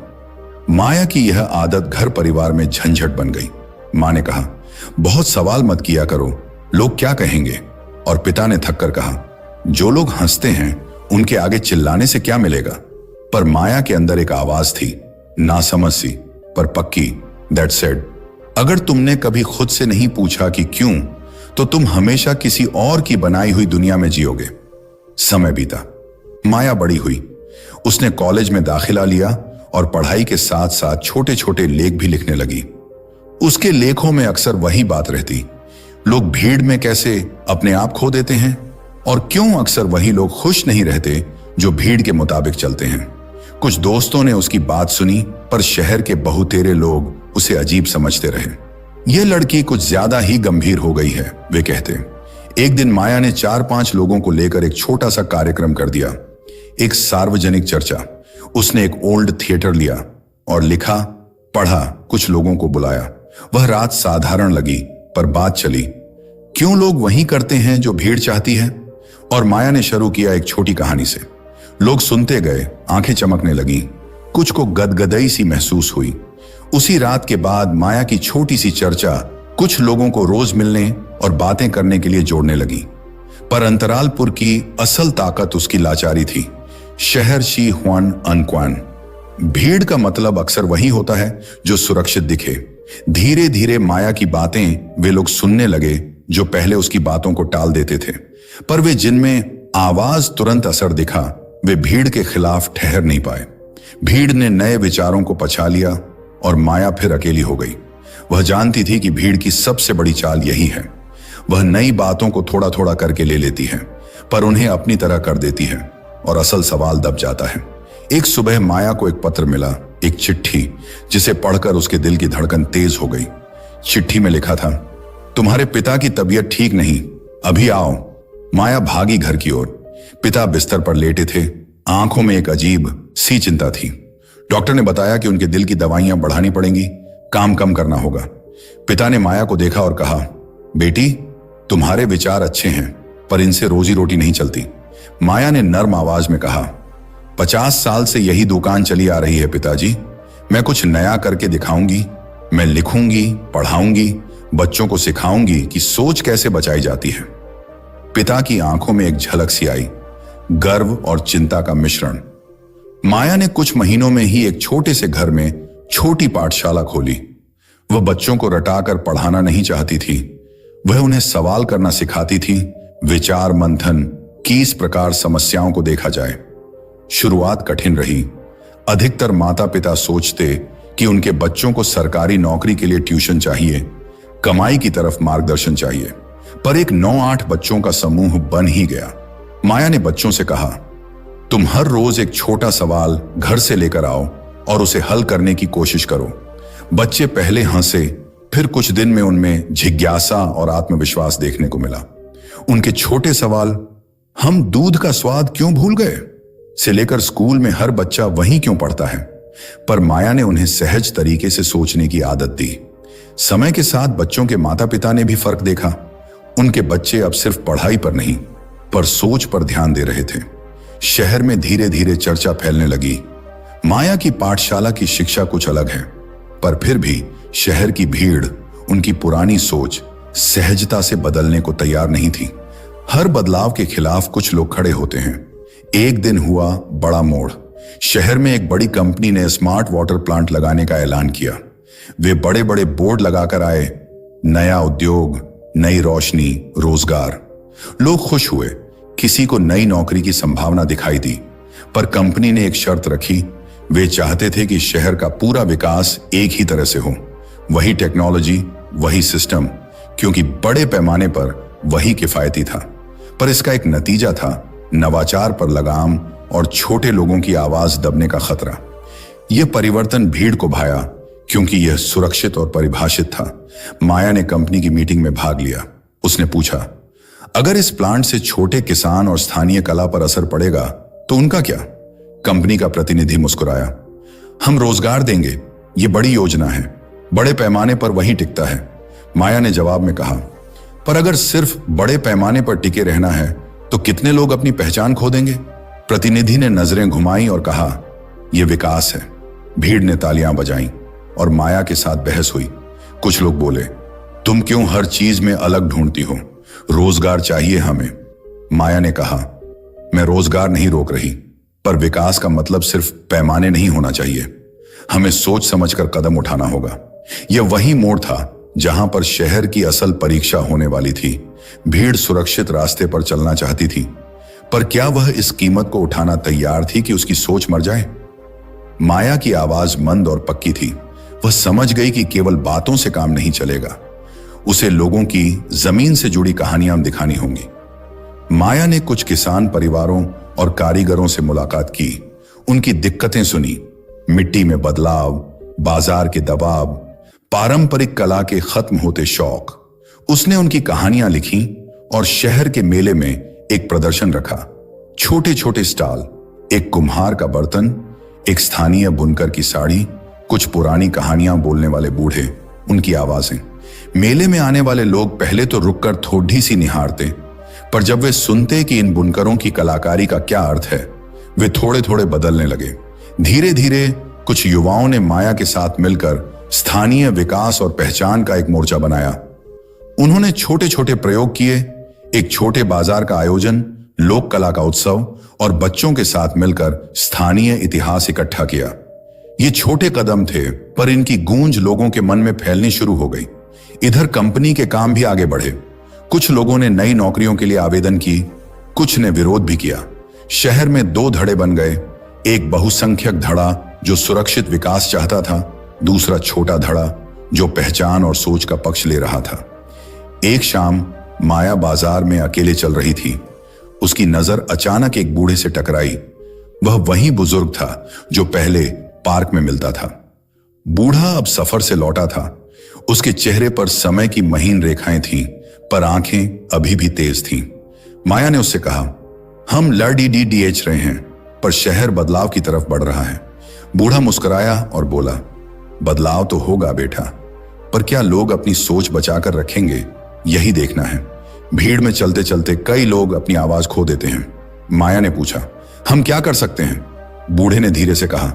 माया की यह आदत घर परिवार में झंझट बन गई। मां ने कहा, बहुत सवाल मत किया करो, लोग क्या कहेंगे? और पिता ने थककर कहा, जो लोग हंसते हैं उनके आगे चिल्लाने से क्या मिलेगा? पर माया के अंदर एक आवाज थी, नासमझ सी पर पक्की, दैट सेड, अगर तुमने कभी खुद से नहीं पूछा कि क्यों, तो तुम हमेशा किसी और की बनाई हुई दुनिया में जियोगे। समय बीता, माया बड़ी हुई। उसने कॉलेज में दाखिला लिया और पढ़ाई के साथ साथ छोटे छोटे लेख भी लिखने लगी। उसके लेखों में अक्सर वही बात रहती, लोग भीड़ में कैसे अपने आप खो देते हैं, और क्यों अक्सर वही लोग खुश नहीं रहते जो भीड़ के मुताबिक चलते हैं। कुछ दोस्तों ने उसकी बात सुनी, पर शहर के बहुतेरे लोग उसे अजीब समझते रहे। यह लड़की कुछ ज्यादा ही गंभीर हो गई है, वे कहते। एक दिन माया ने 4-5 लोगों को लेकर एक छोटा सा कार्यक्रम कर दिया, एक सार्वजनिक चर्चा। उसने एक ओल्ड थिएटर लिया और लिखा, पढ़ा, कुछ लोगों को बुलाया। वह रात साधारण लगी, पर बात चली, क्यों लोग वही करते हैं जो भीड़ चाहती है। और माया ने शुरू किया एक छोटी कहानी से। लोग सुनते गए, आंखें चमकने लगी, कुछ को गदगदई सी महसूस हुई। उसी रात के बाद माया की छोटी सी चर्चा कुछ लोगों को रोज मिलने और बातें करने के लिए जोड़ने लगी। पर अंतरालपुर की असल ताकत उसकी लाचारी थी। शहर शी हुआन अनक्वान। भीड़ का मतलब अक्सर वही होता है जो सुरक्षित दिखे। धीरे धीरे माया की बातें वे लोग सुनने लगे जो पहले उसकी बातों को टाल देते थे। पर वे जिनमें आवाज तुरंत असर दिखा, वे भीड़ के खिलाफ ठहर नहीं पाए। भीड़ ने नए विचारों को पछा लिया और माया फिर अकेली हो गई। वह जानती थी कि भीड़ की सबसे बड़ी चाल यही है। वह नई बातों को थोड़ा थोड़ा करके ले लेती है, पर उन्हें अपनी तरह कर देती है और असल सवाल दब जाता है। एक सुबह माया को एक पत्र मिला, एक चिट्ठी, जिसे पढ़कर उसके दिल की धड़कन तेज हो गई। चिट्ठी में लिखा था, तुम्हारे पिता की तबीयत ठीक नहीं, अभी आओ। माया भागी घर की ओर। पिता बिस्तर पर लेटे थे, आंखों में एक अजीब सी चिंता थी। डॉक्टर ने बताया कि उनके दिल की दवाइयां बढ़ानी पड़ेंगी, काम कम करना होगा। पिता ने माया को देखा और कहा, बेटी, तुम्हारे विचार अच्छे हैं, पर इनसे रोजी रोटी नहीं चलती। माया ने नर्म आवाज में कहा, 50 साल से यही दुकान चली आ रही है पिताजी। मैं कुछ नया करके दिखाऊंगी। मैं लिखूंगी, पढ़ाऊंगी, बच्चों को सिखाऊंगी कि सोच कैसे बचाई जाती है। पिता की आंखों में एक झलक सी आई, गर्व और चिंता का मिश्रण। माया ने कुछ महीनों में ही एक छोटे से घर में छोटी पाठशाला खोली। वह बच्चों को रटाकर पढ़ाना नहीं चाहती थी, वह उन्हें सवाल करना सिखाती थी, विचार मंथन, किस प्रकार समस्याओं को देखा जाए। शुरुआत कठिन रही। अधिकतर माता पिता सोचते कि उनके बच्चों को सरकारी नौकरी के लिए ट्यूशन चाहिए, कमाई की तरफ मार्गदर्शन चाहिए। पर एक 9-8 बच्चों का समूह बन ही गया। माया ने बच्चों से कहा, तुम हर रोज एक छोटा सवाल घर से लेकर आओ और उसे हल करने की कोशिश करो। बच्चे पहले हंसे, फिर कुछ दिन में उनमें जिज्ञासा और आत्मविश्वास देखने को मिला। उनके छोटे सवाल, हम दूध का स्वाद क्यों भूल गए, से लेकर स्कूल में हर बच्चा वही क्यों पढ़ता है। पर माया ने उन्हें सहज तरीके से सोचने की आदत दी। समय के साथ बच्चों के माता पिता ने भी फर्क देखा। उनके बच्चे अब सिर्फ पढ़ाई पर नहीं, पर सोच पर ध्यान दे रहे थे। शहर में धीरे धीरे चर्चा फैलने लगी, माया की पाठशाला की शिक्षा कुछ अलग है। पर फिर भी शहर की भीड़ उनकी पुरानी सोच सहजता से बदलने को तैयार नहीं थी। हर बदलाव के खिलाफ कुछ लोग खड़े होते हैं। एक दिन हुआ बड़ा मोड़। शहर में एक बड़ी कंपनी ने स्मार्ट वाटर प्लांट लगाने का ऐलान किया। वे बड़े बड़े बोर्ड लगाकर आए, नया उद्योग, नई रोशनी, रोजगार। लोग खुश हुए, किसी को नई नौकरी की संभावना दिखाई दी। पर कंपनी ने एक शर्त रखी, वे चाहते थे कि शहर का पूरा विकास एक ही तरह से हो, वही टेक्नोलॉजी, वही सिस्टम, क्योंकि बड़े पैमाने पर वही किफायती था। पर इसका एक नतीजा था, नवाचार पर लगाम और छोटे लोगों की आवाज दबने का खतरा। यह परिवर्तन भीड़ को भाया क्योंकि यह सुरक्षित और परिभाषित था। माया ने कंपनी की मीटिंग में भाग लिया। उसने पूछा, अगर इस प्लांट से छोटे किसान और स्थानीय कला पर असर पड़ेगा तो उनका क्या? कंपनी का प्रतिनिधि मुस्कुराया, हम रोजगार देंगे, यह बड़ी योजना है, बड़े पैमाने पर वही टिकता है। माया ने जवाब में कहा, पर अगर सिर्फ बड़े पैमाने पर टिके रहना है तो कितने लोग अपनी पहचान खो देंगे? प्रतिनिधि ने नजरें घुमाई और कहा, यह विकास है। भीड़ ने तालियां बजाईं और माया के साथ बहस हुई। कुछ लोग बोले, तुम क्यों हर चीज में अलग ढूंढती हो, रोजगार चाहिए हमें। माया ने कहा, मैं रोजगार नहीं रोक रही, पर विकास का मतलब सिर्फ पैमाने नहीं होना चाहिए, हमें सोच समझकर कदम उठाना होगा। यह वही मोड़ था जहां पर शहर की असल परीक्षा होने वाली थी। भीड़ सुरक्षित रास्ते पर चलना चाहती थी, पर क्या वह इस कीमत को उठाना तैयार थी कि उसकी सोच मर जाए? माया की आवाज मंद और पक्की थी। वह समझ गई कि केवल बातों से काम नहीं चलेगा, उसे लोगों की जमीन से जुड़ी कहानियां दिखानी होंगी। माया ने कुछ किसान परिवारों और कारीगरों से मुलाकात की, उनकी दिक्कतें सुनी, मिट्टी में बदलाव, बाजार के दबाव, पारंपरिक कला के खत्म होते शौक। उसने उनकी कहानियां लिखी और शहर के मेले में एक प्रदर्शन रखा। छोटे छोटे स्टॉल, एक कुम्हार का बर्तन, एक स्थानीय बुनकर की साड़ी, कुछ पुरानी कहानियां बोलने वाले बूढ़े, उनकी आवाजें। मेले में आने वाले लोग पहले तो रुककर थोड़ी सी निहारते, पर जब वे सुनते कि इन बुनकरों की कलाकारी का क्या अर्थ है, वे थोड़े थोड़े बदलने लगे। धीरे धीरे कुछ युवाओं ने माया के साथ मिलकर स्थानीय विकास और पहचान का एक मोर्चा बनाया। उन्होंने छोटे छोटे प्रयोग किए, एक छोटे बाजार का आयोजन, लोक कला का उत्सव और बच्चों के साथ मिलकर स्थानीय इतिहास इकट्ठा किया। ये छोटे कदम थे, पर इनकी गूंज लोगों के मन में फैलनी शुरू हो गई। इधर कंपनी के काम भी आगे बढ़े। कुछ लोगों ने नई नौकरियों के लिए आवेदन की, कुछ ने विरोध भी किया। शहर में 2 धड़े बन गए, एक बहुसंख्यक धड़ा जो सुरक्षित विकास चाहता था, दूसरा छोटा धड़ा जो पहचान और सोच का पक्ष ले रहा था। एक शाम माया बाजार में अकेले चल रही थी। उसकी नजर अचानक एक बूढ़े से टकराई। वह वही बुजुर्ग था जो पहले पार्क में मिलता था। बूढ़ा अब सफर से लौटा था। उसके चेहरे पर समय की महीन रेखाएं थीं, पर आंखें अभी भी तेज थीं। माया ने उससे कहा, हम लड़डीडीएच रहे हैं, पर शहर बदलाव की तरफ बढ़ रहा है। बूढ़ा मुस्कुराया और बोला, बदलाव तो होगा बेटा, पर क्या लोग अपनी सोच बचाकर रखेंगे, यही देखना है। भीड़ में चलते चलते कई लोग अपनी आवाज खो देते हैं। माया ने पूछा, हम क्या कर सकते हैं? बूढ़े ने धीरे से कहा,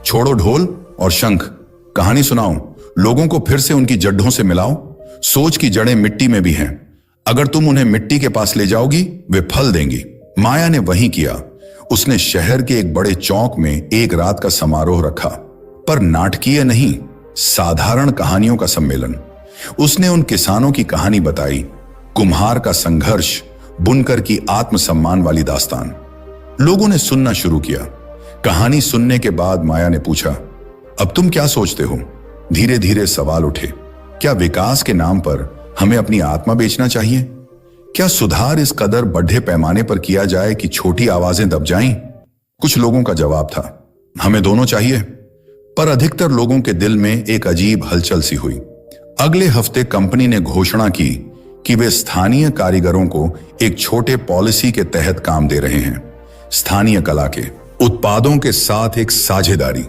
छोड़ो ढोल और शंख, कहानी सुनाओ, लोगों को फिर से उनकी जड्ढों से मिलाओ। सोच की जड़ें मिट्टी में भी हैं, अगर तुम उन्हें मिट्टी के पास ले जाओगी वे फल देंगी। माया ने वही किया। उसने शहर के एक बड़े चौक में एक रात का समारोह रखा, पर नाटकीय नहीं, साधारण कहानियों का सम्मेलन। उसने उन किसानों की कहानी बताई, कुम्हार का संघर्ष, बुनकर की आत्मसम्मान वाली दास्तान। लोगों ने सुनना शुरू किया। कहानी सुनने के बाद माया ने पूछा, अब तुम क्या सोचते हो? धीरे धीरे सवाल उठे। क्या विकास के नाम पर हमें अपनी आत्मा बेचना चाहिए? क्या सुधार इस कदर बड़े पैमाने पर किया जाए कि छोटी आवाजें दब जाएं? कुछ लोगों का जवाब था, हमें दोनों चाहिए। पर अधिकतर लोगों के दिल में एक अजीब हलचल सी हुई। अगले हफ्ते कंपनी ने घोषणा की कि वे स्थानीय कारीगरों को एक छोटे पॉलिसी के तहत काम दे रहे हैं, स्थानीय कला के उत्पादों के साथ एक साझेदारी।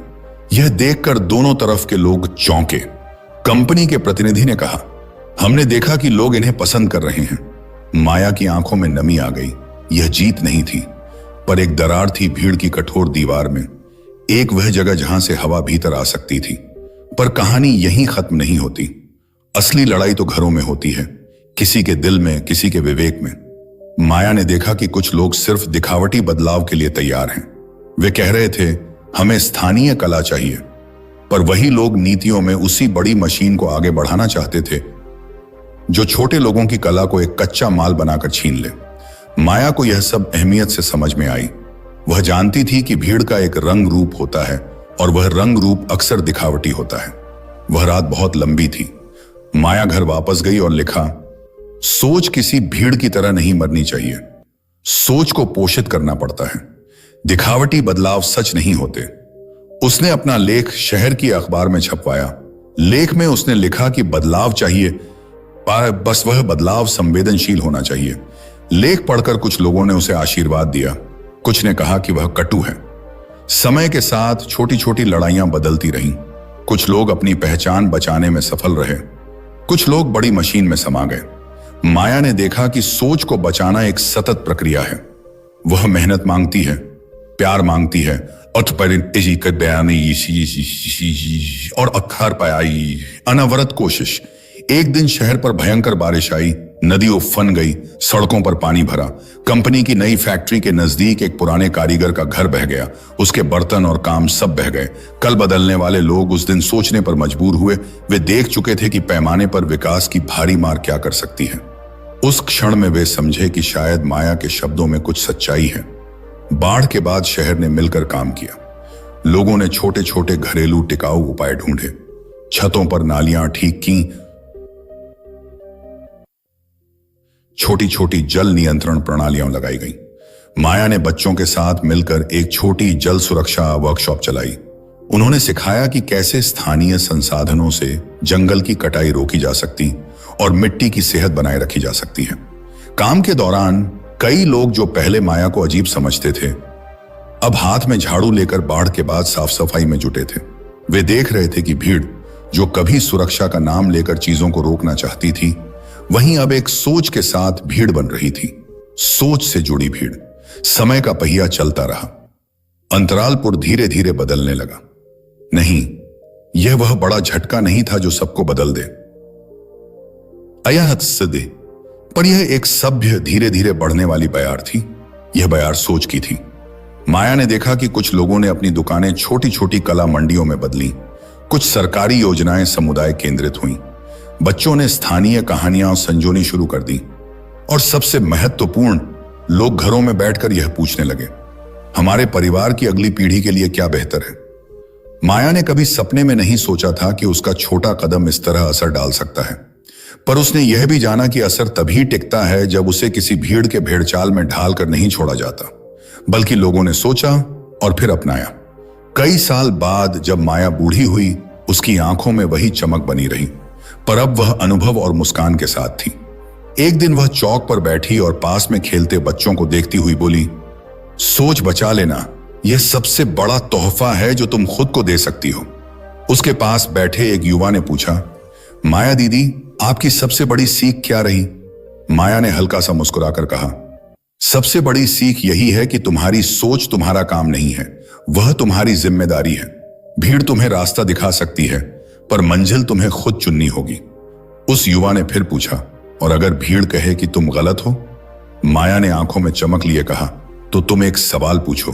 यह देखकर दोनों तरफ के लोग चौंके। कंपनी के प्रतिनिधि ने कहा, हमने देखा कि लोग इन्हें पसंद कर रहे हैं। माया की आंखों में नमी आ गई। यह जीत नहीं थी, पर एक दरार थी भीड़ की कठोर दीवार में, एक वह जगह जहां से हवा भीतर आ सकती थी। पर कहानी यहीं खत्म नहीं होती। असली लड़ाई तो घरों में होती है, किसी के दिल में, किसी के विवेक में। माया ने देखा कि कुछ लोग सिर्फ दिखावटी बदलाव के लिए तैयार हैं। वे कह रहे थे, हमें स्थानीय कला चाहिए, पर वही लोग नीतियों में उसी बड़ी मशीन को आगे बढ़ाना चाहते थे जो छोटे लोगों की कला को एक कच्चा माल बनाकर छीन ले। माया को यह सब अहमियत से समझ में आई। वह जानती थी कि भीड़ का एक रंग रूप होता है और वह रंग रूप अक्सर दिखावटी होता है। वह रात बहुत लंबी थी। माया घर वापस गई और लिखा, सोच किसी भीड़ की तरह नहीं मरनी चाहिए। सोच को पोषित करना पड़ता है। दिखावटी बदलाव सच नहीं होते। उसने अपना लेख शहर की अखबार में छपवाया। लेख में उसने लिखा कि बदलाव चाहिए, बस वह बदलाव संवेदनशील होना चाहिए। लेख पढ़कर कुछ लोगों ने उसे आशीर्वाद दिया, कुछ ने कहा कि वह कटु है। समय के साथ छोटी छोटी लड़ाइयां बदलती रहीं। कुछ लोग अपनी पहचान बचाने में सफल रहे, कुछ लोग बड़ी मशीन में समा गए। माया ने देखा कि सोच को बचाना एक सतत प्रक्रिया है। वह मेहनत मांगती है, प्यार मांगती है, और अखर पाई अनवरत कोशिश। एक दिन शहर पर भयंकर बारिश आई, नदी उफन गई, सड़कों पर पानी भरा। कंपनी की नई फैक्ट्री के नजदीक एक पुराने कारीगर का घर बह गया। उसके बर्तन और काम सब बह गए। कल बदलने वाले लोग उस दिन सोचने पर मजबूर हुए। वे देख चुके थे कि पैमाने पर विकास की भारी मार क्या कर सकती है। उस क्षण में वे समझे कि शायद माया के शब्दों में कुछ सच्चाई है। बाढ़ के बाद शहर ने मिलकर काम किया। लोगों ने छोटे छोटे घरेलू टिकाऊ उपाय ढूंढे, छतों पर नालियां ठीक की, छोटी छोटी जल नियंत्रण प्रणालियां लगाई गईं। माया ने बच्चों के साथ मिलकर एक छोटी जल सुरक्षा वर्कशॉप चलाई। उन्होंने सिखाया कि कैसे स्थानीय संसाधनों से जंगल की कटाई रोकी जा सकती और मिट्टी की सेहत बनाए रखी जा सकती है। काम के दौरान कई लोग जो पहले माया को अजीब समझते थे, अब हाथ में झाड़ू लेकर बाढ़ के बाद साफ सफाई में जुटे थे। वे देख रहे थे कि भीड़ जो कभी सुरक्षा का नाम लेकर चीजों को रोकना चाहती थी, वहीं अब एक सोच के साथ भीड़ बन रही थी। सोच से जुड़ी भीड़। समय का पहिया चलता रहा। अंतरालपुर धीरे धीरे बदलने लगा। नहीं, यह वह बड़ा झटका नहीं था जो सबको बदल दे, अयाहत सदे, पर यह एक सभ्य धीरे धीरे बढ़ने वाली बयार थी। यह बयार सोच की थी। माया ने देखा कि कुछ लोगों ने अपनी दुकानें छोटी छोटी कला मंडियों में बदली, कुछ सरकारी योजनाएं समुदाय केंद्रित हुईं, बच्चों ने स्थानीय कहानियां संजोनी शुरू कर दी, और सबसे महत्वपूर्ण, लोग घरों में बैठकर यह पूछने लगे, हमारे परिवार की अगली पीढ़ी के लिए क्या बेहतर है। माया ने कभी सपने में नहीं सोचा था कि उसका छोटा कदम इस तरह असर डाल सकता है, पर उसने यह भी जाना कि असर तभी टिकता है जब उसे किसी भीड़ के भेड़चाल में ढालकर नहीं छोड़ा जाता, बल्कि लोगों ने सोचा और फिर अपनाया। कई साल बाद जब माया बूढ़ी हुई, उसकी आंखों में वही चमक बनी रही, पर अब वह अनुभव और मुस्कान के साथ थी। एक दिन वह चौक पर बैठी और पास में खेलते बच्चों को देखती हुई बोली, सोच बचा लेना, यह सबसे बड़ा तोहफा है जो तुम खुद को दे सकती हो। उसके पास बैठे एक युवा ने पूछा, माया दीदी, आपकी सबसे बड़ी सीख क्या रही? माया ने हल्का सा मुस्कुराकर कहा, सबसे बड़ी सीख यही है कि तुम्हारी सोच तुम्हारा काम नहीं है, वह तुम्हारी जिम्मेदारी है। भीड़ तुम्हें रास्ता दिखा सकती है, पर मंजिल तुम्हें खुद चुननी होगी। उस युवा ने फिर पूछा, और अगर भीड़ कहे कि तुम गलत हो? माया ने आंखों में चमक लिए कहा, तो तुम एक सवाल पूछो,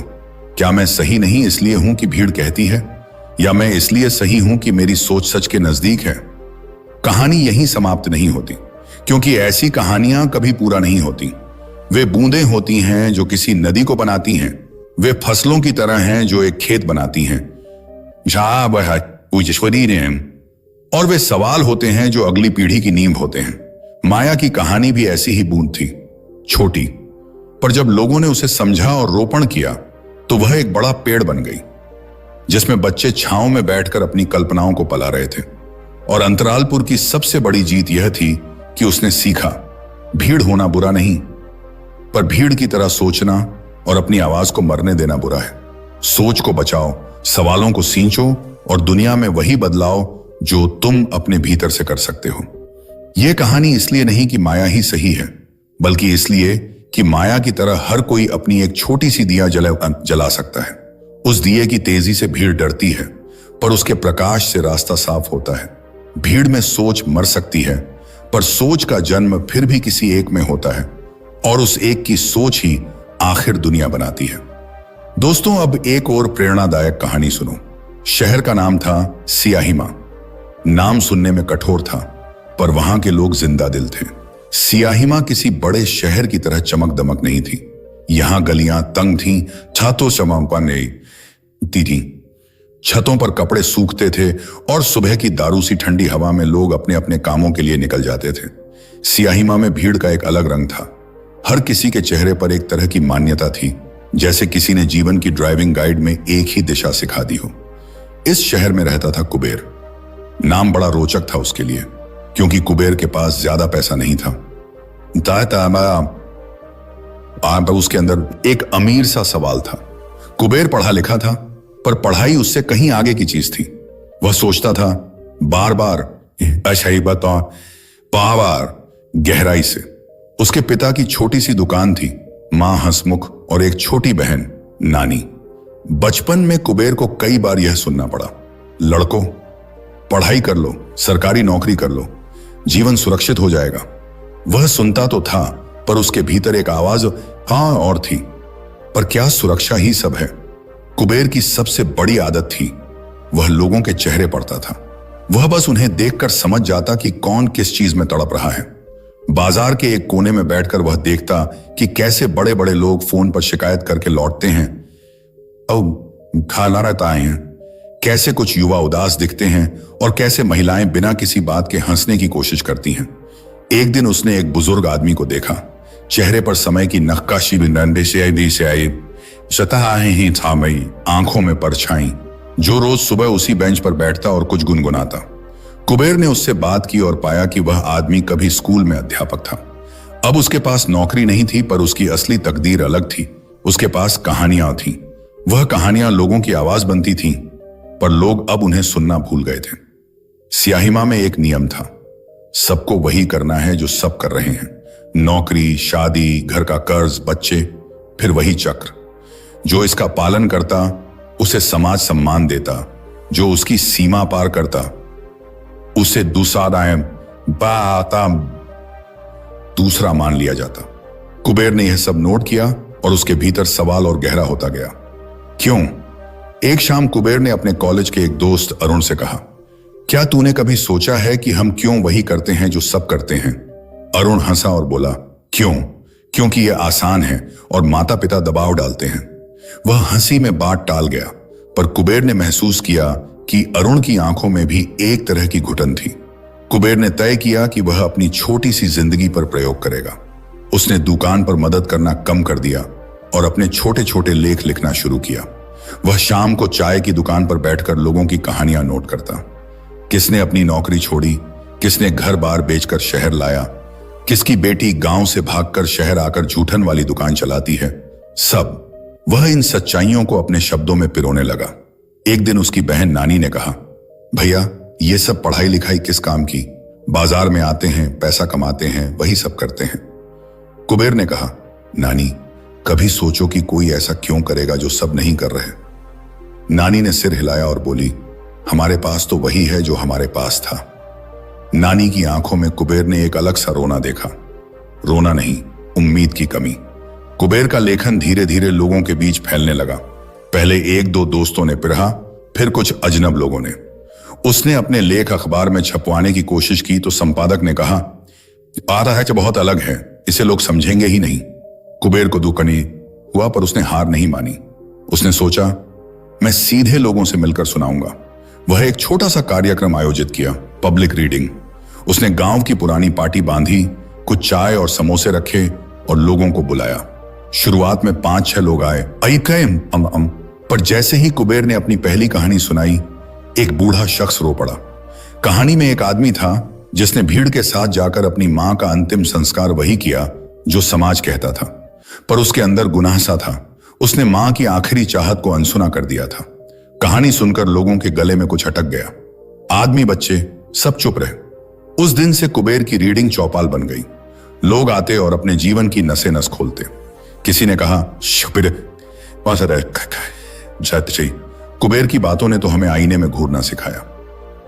क्या मैं सही नहीं इसलिए हूं कि भीड़ कहती है, या मैं इसलिए सही हूं कि मेरी सोच सच के नजदीक है? कहानी यहीं समाप्त नहीं होती, क्योंकि ऐसी कहानियां कभी पूरा नहीं होती। वे बूंदें होती हैं जो किसी नदी को बनाती हैं, वे फसलों की तरह हैं जो एक खेत बनाती हैं, और वे सवाल होते हैं जो अगली पीढ़ी की नींव होते हैं। माया की कहानी भी ऐसी ही बूंद थी, छोटी, पर जब लोगों ने उसे समझा और रोपण किया तो वह एक बड़ा पेड़ बन गई, जिसमें बच्चे छांव में बैठकर अपनी कल्पनाओं को पला रहे थे। और अंतरालपुर की सबसे बड़ी जीत यह थी कि उसने सीखा, भीड़ होना बुरा नहीं, पर भीड़ की तरह सोचना और अपनी आवाज को मरने देना बुरा है। सोच को बचाओ, सवालों को सींचो और दुनिया में वही बदलाव जो तुम अपने भीतर से कर सकते हो। यह कहानी इसलिए नहीं कि माया ही सही है, बल्कि इसलिए कि माया की तरह हर कोई अपनी एक छोटी सी दिया जला सकता है। उस दिए की तेजी से भीड़ डरती है, पर उसके प्रकाश से रास्ता साफ होता है। भीड़ में सोच मर सकती है, पर सोच का जन्म फिर भी किसी एक में होता है, और उस एक की सोच ही आखिर दुनिया बनाती है। दोस्तों, अब एक और प्रेरणादायक कहानी सुनो। शहर का नाम था सियाहिमा। नाम सुनने में कठोर था, पर वहां के लोग जिंदा दिल थे। सियाहिमा किसी बड़े शहर की तरह चमक दमक नहीं थी। यहां गलियां तंग थीं, छतों चमकपा नहीं थी, छतों पर कपड़े सूखते थे, और सुबह की दारू सी ठंडी हवा में लोग अपने अपने कामों के लिए निकल जाते थे। सियाहिमा में भीड़ का एक अलग रंग था। हर किसी के चेहरे पर एक तरह की मान्यता थी, जैसे किसी ने जीवन की ड्राइविंग गाइड में एक ही दिशा सिखा दी हो। इस शहर में रहता था कुबेर। नाम बड़ा रोचक था उसके लिए, क्योंकि कुबेर के पास ज्यादा पैसा नहीं था। उसके अंदर एक अमीर सा सवाल था। कुबेर पढ़ा लिखा था, पर पढ़ाई उससे कहीं आगे की चीज थी। वह सोचता था बार बार, बार गहराई से। उसके पिता की छोटी सी दुकान थी, मां हंसमुख और एक छोटी बहन नानी। बचपन में कुबेर को कई बार यह सुनना पड़ा, लड़कों पढ़ाई कर लो, सरकारी नौकरी कर लो, जीवन सुरक्षित हो जाएगा। वह सुनता तो था, पर उसके भीतर एक आवाज हाँ और थी, पर क्या सुरक्षा ही सब है? कुबेर की सबसे बड़ी आदत थी, वह लोगों के चेहरे पढ़ता था। वह बस उन्हें देखकर समझ जाता कि कौन किस चीज में तड़प रहा है। बाजार के एक कोने में बैठकर वह देखता कि कैसे बड़े बड़े लोग फोन पर शिकायत करके लौटते हैं, खाना रहता आए हैं, कैसे कुछ युवा उदास दिखते हैं, और कैसे महिलाएं बिना किसी बात के हंसने की कोशिश करती हैं। एक दिन उसने एक बुजुर्ग आदमी को देखा, चेहरे पर समय की नक्काशी से आई, सतह ही था मई, आंखों में परछाई, जो रोज सुबह उसी बेंच पर बैठता और कुछ गुनगुनाता। कुबेर ने उससे बात की और पाया कि वह आदमी कभी स्कूल में अध्यापक था। अब उसके पास नौकरी नहीं थी, पर उसकी असली तकदीर अलग थी। उसके पास कहानियां थीं। वह कहानियां लोगों की आवाज बनती थीं, पर लोग अब उन्हें सुनना भूल गए थे। स्याहिमा में एक नियम था, सबको वही करना है जो सब कर रहे हैं। नौकरी, शादी, घर का कर्ज, बच्चे, फिर वही चक्र। जो इसका पालन करता उसे समाज सम्मान देता, जो उसकी सीमा पार करता उसे दूसरा मान लिया जाता। कुबेर ने यह सब नोट किया और उसके भीतर सवाल और गहरा होता गया। क्यों? एक शाम कुबेर ने अपने कॉलेज के एक दोस्त अरुण से कहा, क्या तूने कभी सोचा है कि हम क्यों वही करते हैं जो सब करते हैं? अरुण हंसा और बोला, क्यों? क्योंकि यह आसान है और माता पिता दबाव डालते हैं। वह हंसी में बात टाल गया, पर कुबेर ने महसूस किया कि अरुण की आंखों में भी एक तरह की घुटन थी। कुबेर ने तय किया कि वह अपनी छोटी सी जिंदगी पर प्रयोग करेगा। उसने दुकान पर मदद करना कम कर दिया और अपने छोटे छोटे लेख लिखना शुरू किया। वह शाम को चाय की दुकान पर बैठकर लोगों की कहानियां नोट करता। किसने अपनी नौकरी छोड़ी, किसने घर बार बेचकर शहर लाया, किसकी बेटी गांव से भागकर शहर आकर जूठन वाली दुकान चलाती है। सब वह इन सच्चाइयों को अपने शब्दों में पिरोने लगा। एक दिन उसकी बहन नानी ने कहा, भैया ये सब पढ़ाई लिखाई किस काम की? बाजार में आते हैं, पैसा कमाते हैं, वही सब करते हैं। कुबेर ने कहा, नानी कभी सोचो कि कोई ऐसा क्यों करेगा जो सब नहीं कर रहे? नानी ने सिर हिलाया और बोली, हमारे पास तो वही है जो हमारे पास था। नानी की आंखों में कुबेर ने एक अलग सा रोना देखा। रोना नहीं, उम्मीद की कमी। कुबेर का लेखन धीरे धीरे लोगों के बीच फैलने लगा। पहले एक दो दोस्तों ने पढ़ा, फिर कुछ अजनब लोगों ने। उसने अपने लेख अखबार में छपवाने की कोशिश की तो संपादक ने कहा, आ रहा है जो बहुत अलग है, इसे लोग समझेंगे ही नहीं। कुबेर को दुखनी हुआ, पर उसने हार नहीं मानी। उसने सोचा, मैं सीधे लोगों से मिलकर सुनाऊंगा। वह एक छोटा सा कार्यक्रम आयोजित किया, पब्लिक रीडिंग। उसने गांव की पुरानी पार्टी बांधी, कुछ चाय और समोसे रखे और लोगों को बुलाया। शुरुआत में 5-6 लोग आए। पर जैसे ही कुबेर ने अपनी पहली कहानी सुनाई, एक बूढ़ा शख्स रो पड़ा। कहानी में एक आदमी था जिसने भीड़ के साथ जाकर अपनी मां का अंतिम संस्कार वही किया जो समाज कहता था, पर उसके अंदर गुनाह सा था। उसने मां की आखिरी चाहत को अनसुना कर दिया था। कहानी सुनकर लोगों के गले में कुछ अटक गया। आदमी, बच्चे सब चुप रहे। उस दिन से कुबेर की रीडिंग चौपाल बन गई। लोग आते और अपने जीवन की नसें नस खोलते। किसी ने कहा, कुबेर की बातों ने तो हमें आईने में घूरना सिखाया।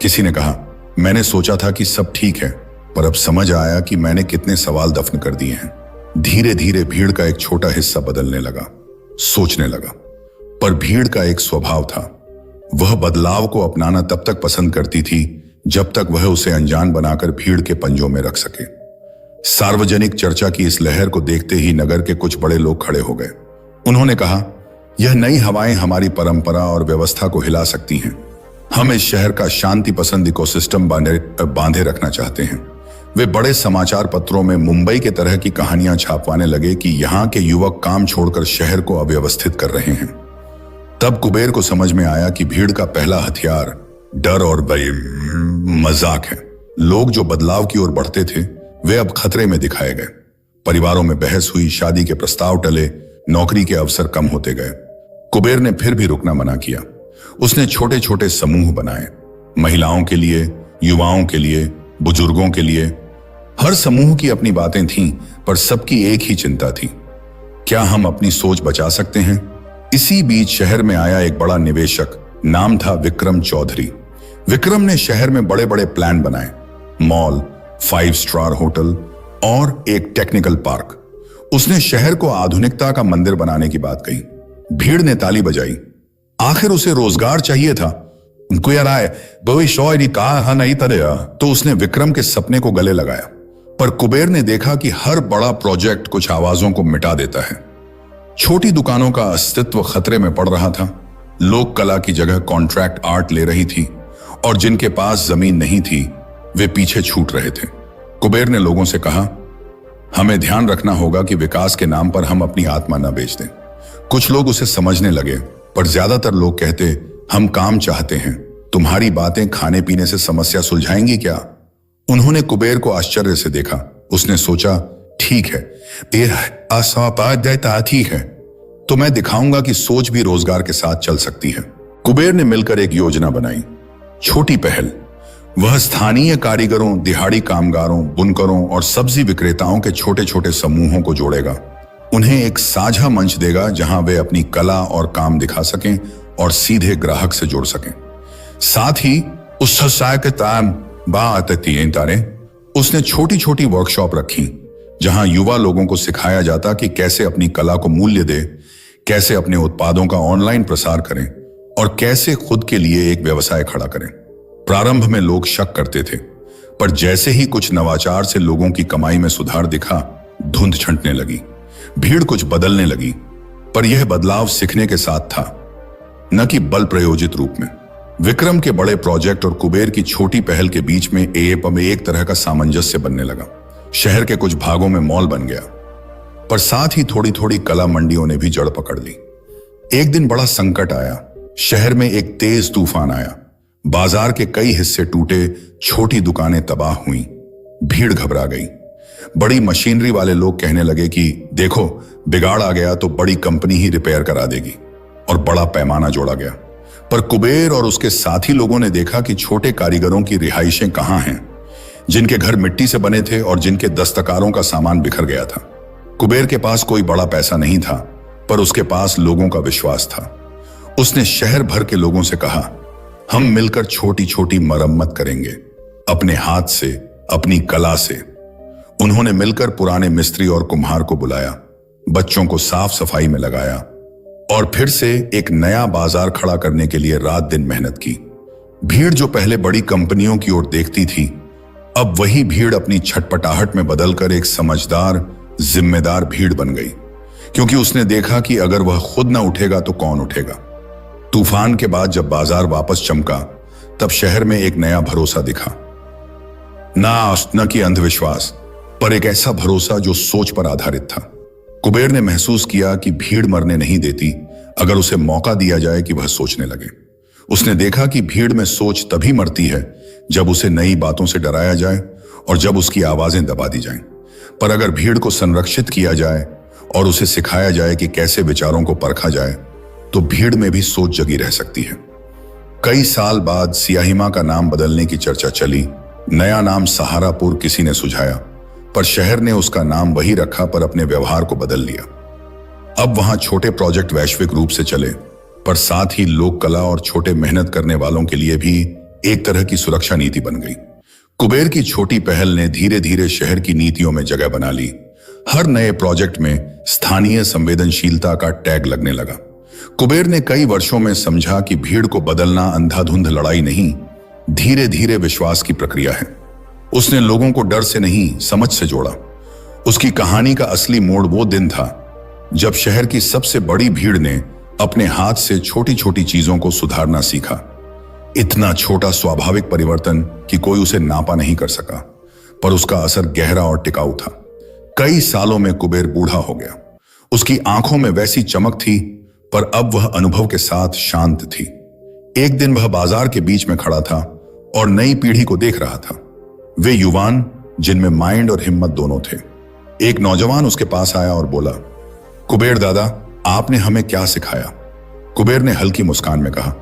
किसी ने कहा, मैंने सोचा था कि सब ठीक है, पर अब समझ आया कि मैंने कितने सवाल दफन कर दिए हैं। धीरे धीरे भीड़ का एक छोटा हिस्सा बदलने लगा, सोचने लगा। पर भीड़ का एक स्वभाव था, वह बदलाव को अपनाना तब तक पसंद करती थी जब तक वह उसे अनजान बनाकर भीड़ के पंजों में रख सके। सार्वजनिक चर्चा की इस लहर को देखते ही नगर के कुछ बड़े लोग खड़े हो गए। उन्होंने कहा, यह नई हवाएं हमारी परंपरा और व्यवस्था को हिला सकती हैं। हम इस शहर का शांति पसंद इकोसिस्टम बांधे रखना चाहते हैं। वे बड़े समाचार पत्रों में मुंबई के तरह की कहानियां छापवाने लगे कि यहाँ के युवक काम छोड़कर शहर को अव्यवस्थित कर रहे हैं। तब कुबेर को समझ में आया कि भीड़ का पहला हथियार डर और मजाक है। लोग जो बदलाव की ओर बढ़ते थे, वे अब खतरे में दिखाए गए। परिवारों में बहस हुई, शादी के प्रस्ताव टले, नौकरी के अवसर कम होते गए। कुबेर ने फिर भी रुकना मना किया। उसने छोटे छोटे समूह बनाए, महिलाओं के लिए, युवाओं के लिए, बुजुर्गों के लिए। हर समूह की अपनी बातें थीं, पर सबकी एक ही चिंता थी, क्या हम अपनी सोच बचा सकते हैं? इसी बीच शहर में आया एक बड़ा निवेशक, नाम था विक्रम चौधरी। विक्रम ने शहर में बड़े बड़े प्लान बनाए, मॉल, 5 स्टार होटल और एक टेक्निकल पार्क। उसने शहर को आधुनिकता का मंदिर बनाने की बात कही। भीड़ ने ताली बजाई। आखिर उसे रोजगार चाहिए था। उनको यार आए भविष्य कहा नहीं तरह, तो उसने विक्रम के सपने को गले लगाया। पर कुबेर ने देखा कि हर बड़ा प्रोजेक्ट कुछ आवाजों को मिटा देता है। छोटी दुकानों का अस्तित्व खतरे में पड़ रहा था। लोक कला की जगह कॉन्ट्रैक्ट आर्ट ले रही थी और जिनके पास जमीन नहीं थी वे पीछे छूट रहे थे। कुबेर ने लोगों से कहा, हमें ध्यान रखना होगा कि विकास के नाम पर हम अपनी आत्मा न बेच दें। कुछ लोग उसे समझने लगे, पर ज्यादातर लोग कहते, हम काम चाहते हैं, तुम्हारी बातें खाने पीने से समस्या सुलझाएंगी क्या? उन्होंने कुबेर को आश्चर्य से देखा। उसने सोचा, ठीक है, यह असापाद्यता ठीक है, तो मैं दिखाऊंगा कि सोच भी रोजगार के साथ चल सकती है। कुबेर ने मिलकर एक योजना बनाई। छोटी पहल, वह स्थानीय कारीगरों, दिहाड़ी कामगारों, बुनकरों और सब्जी विक्रेताओं के छोटे छोटे समूहों को जोड़ेगा। उन्हें एक साझा मंच देगा जहां वे अपनी कला और काम दिखा सकें और सीधे ग्राहक से जुड़ सकें। साथ ही उसने छोटी छोटी वर्कशॉप रखी जहां युवा लोगों को सिखाया जाता कि कैसे अपनी कला को मूल्य दे, कैसे अपने उत्पादों का ऑनलाइन प्रसार करें और कैसे खुद के लिए एक व्यवसाय खड़ा करें। प्रारंभ में लोग शक करते थे, पर जैसे ही कुछ नवाचार से लोगों की कमाई में सुधार दिखा, धुंध छंटने लगी। भीड़ कुछ बदलने लगी, पर यह बदलाव सीखने के साथ था, न कि बल प्रयोजित रूप में। विक्रम के बड़े प्रोजेक्ट और कुबेर की छोटी पहल के बीच में एक तरह का सामंजस्य बनने लगा। शहर के कुछ भागों में मॉल बन गया, पर साथ ही थोड़ी थोड़ी कला मंडियों ने भी जड़ पकड़ ली। एक दिन बड़ा संकट आया। शहर में एक तेज तूफान आया। बाजार के कई हिस्से टूटे, छोटी दुकानें तबाह हुई, भीड़ घबरा गई। बड़ी मशीनरी वाले लोग कहने लगे कि देखो, बिगाड़ आ गया तो बड़ी कंपनी ही रिपेयर करा देगी, और बड़ा पैमाना जोड़ा गया। पर कुबेर और उसके साथी लोगों ने देखा कि छोटे कारीगरों की रिहाइशें कहां हैं, जिनके घर मिट्टी से बने थे और जिनके दस्तकारों का सामान बिखर गया था। कुबेर के पास कोई बड़ा पैसा नहीं था, पर उसके पास लोगों का विश्वास था। उसने शहर भर के लोगों से कहा, हम मिलकर छोटी छोटी मरम्मत करेंगे, अपने हाथ से, अपनी कला से। उन्होंने मिलकर पुराने मिस्त्री और कुम्हार को बुलाया, बच्चों को साफ सफाई में लगाया और फिर से एक नया बाजार खड़ा करने के लिए रात दिन मेहनत की। भीड़ जो पहले बड़ी कंपनियों की ओर देखती थी, अब वही भीड़ अपनी छटपटाहट में बदलकर एक समझदार, जिम्मेदार भीड़ बन गई, क्योंकि उसने देखा कि अगर वह खुद न उठेगा तो कौन उठेगा। तूफान के बाद जब बाजार वापस चमका, तब शहर में एक नया भरोसा दिखा। न कि अंधविश्वास, पर एक ऐसा भरोसा जो सोच पर आधारित था। कुबेर ने महसूस किया कि भीड़ मरने नहीं देती अगर उसे मौका दिया जाए कि वह सोचने लगे। उसने देखा कि भीड़ में सोच तभी मरती है जब उसे नई बातों से डराया जाए और जब उसकी आवाजें दबा दी जाएं। पर अगर भीड़ को संरक्षित किया जाए और उसे सिखाया जाए कि कैसे विचारों को परखा जाए, तो भीड़ में भी सोच जगी रह सकती है। कई साल बाद सियाहिमा का नाम बदलने की चर्चा चली। नया नाम सहारापुर किसी ने सुझाया, पर शहर ने उसका नाम वही रखा, पर अपने व्यवहार को बदल लिया। अब वहां छोटे प्रोजेक्ट वैश्विक रूप से चले, पर साथ ही लोक कला और छोटे मेहनत करने वालों के लिए भी एक तरह की सुरक्षा नीति बन गई। कुबेर की छोटी पहल ने धीरे धीरे शहर की नीतियों में जगह बना ली। हर नए प्रोजेक्ट में स्थानीय संवेदनशीलता का टैग लगने लगा। कुबेर ने कई वर्षों में समझा कि भीड़ को बदलना अंधाधुंध लड़ाई नहीं, धीरे धीरे विश्वास की प्रक्रिया है। उसने लोगों को डर से नहीं, समझ से जोड़ा। उसकी कहानी का असली मोड़ वो दिन था जब शहर की सबसे बड़ी भीड़ ने अपने हाथ से छोटी छोटी चीजों को सुधारना सीखा। इतना छोटा स्वाभाविक परिवर्तन कि कोई उसे नापा नहीं कर सका, पर उसका असर गहरा और टिकाऊ था। कई सालों में कुबेर बूढ़ा हो गया। उसकी आंखों में वैसी चमक थी, पर अब वह अनुभव के साथ शांत थी। एक दिन वह बाजार के बीच में खड़ा था और नई पीढ़ी को देख रहा था। वे युवान जिनमें माइंड और हिम्मत दोनों थे। एक नौजवान उसके पास आया और बोला, कुबेर दादा, आपने हमें क्या सिखाया? कुबेर ने हल्की मुस्कान में कहा,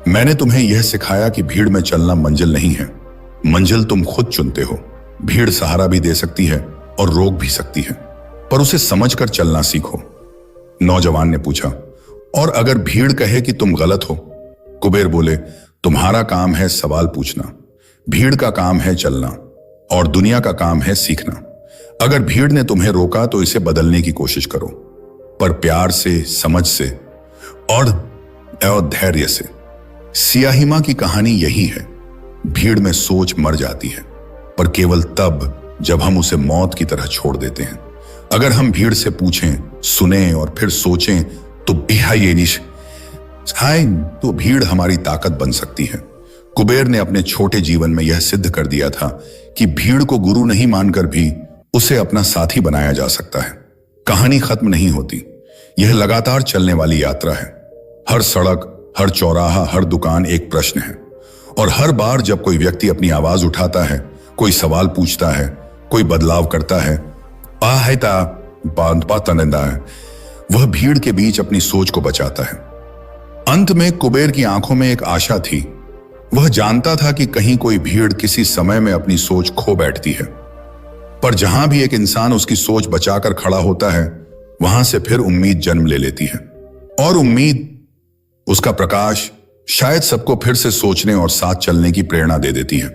मैंने तुम्हें यह सिखाया कि भीड़ में चलना मंजिल नहीं है, मंजिल तुम खुद चुनते हो। भीड़ सहारा भी दे सकती है और रोक भी सकती है, पर उसे समझकर चलना सीखो। नौजवान ने पूछा, और अगर भीड़ कहे कि तुम गलत हो? कुबेर बोले, तुम्हारा काम है सवाल पूछना, भीड़ का काम है चलना और दुनिया का काम है सीखना। अगर भीड़ ने तुम्हें रोका तो इसे बदलने की कोशिश करो, पर प्यार से, समझ से और धैर्य से। सियाहिमा की कहानी यही है। भीड़ में सोच मर जाती है, पर केवल तब जब हम उसे मौत की तरह छोड़ देते हैं। अगर हम भीड़ से पूछें, सुने और फिर सोचें तो भीड़ हमारी ताकत बन सकती है। कुबेर ने अपने छोटे जीवन में यह सिद्ध कर दिया था कि भीड़ को गुरु नहीं मानकर भी उसे अपना साथी बनाया जा सकता है। कहानी खत्म नहीं होती, यह लगातार चलने वाली यात्रा है। हर सड़क, हर चौराहा, हर दुकान एक प्रश्न है। और हर बार जब कोई व्यक्ति अपनी आवाज उठाता है, कोई सवाल पूछता है, कोई बदलाव करता है, वह भीड़ के बीच अपनी सोच को बचाता है। अंत में कुबेर की आंखों में एक आशा थी। वह जानता था कि कहीं कोई भीड़ किसी समय में अपनी सोच खो बैठती है, पर जहां भी एक इंसान उसकी सोच बचाकर खड़ा होता है, वहां से फिर उम्मीद जन्म ले लेती है। और उम्मीद, उसका प्रकाश, शायद सबको फिर से सोचने और साथ चलने की प्रेरणा दे देती है।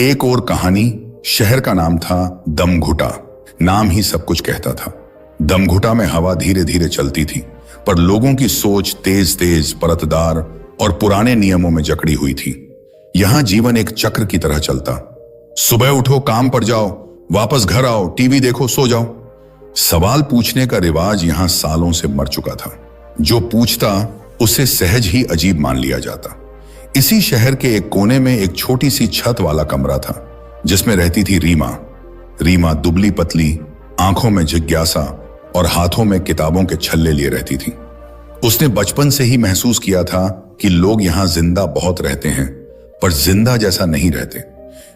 एक और कहानी। शहर का नाम था दमघुटा। नाम ही सब कुछ कहता था। दमघुटा में हवा धीरे धीरे चलती थी, पर लोगों की सोच तेज तेज, परतदार और पुराने नियमों में जकड़ी हुई थी। यहां जीवन एक चक्र की तरह चलता। सुबह उठो, काम पर जाओ, वापस घर आओ, टीवी देखो, सो जाओ। सवाल पूछने का रिवाज यहां सालों से मर चुका था। जो पूछता उसे सहज ही अजीब मान लिया जाता। इसी शहर के एक कोने में एक छोटी सी छत वाला कमरा था, जिसमें रहती थी रीमा। रीमा दुबली पतली, आंखों में जिज्ञासा और हाथों में किताबों के छल्ले लिए रहती थी। उसने बचपन से ही महसूस किया था कि लोग यहां जिंदा बहुत रहते हैं, पर जिंदा जैसा नहीं रहते।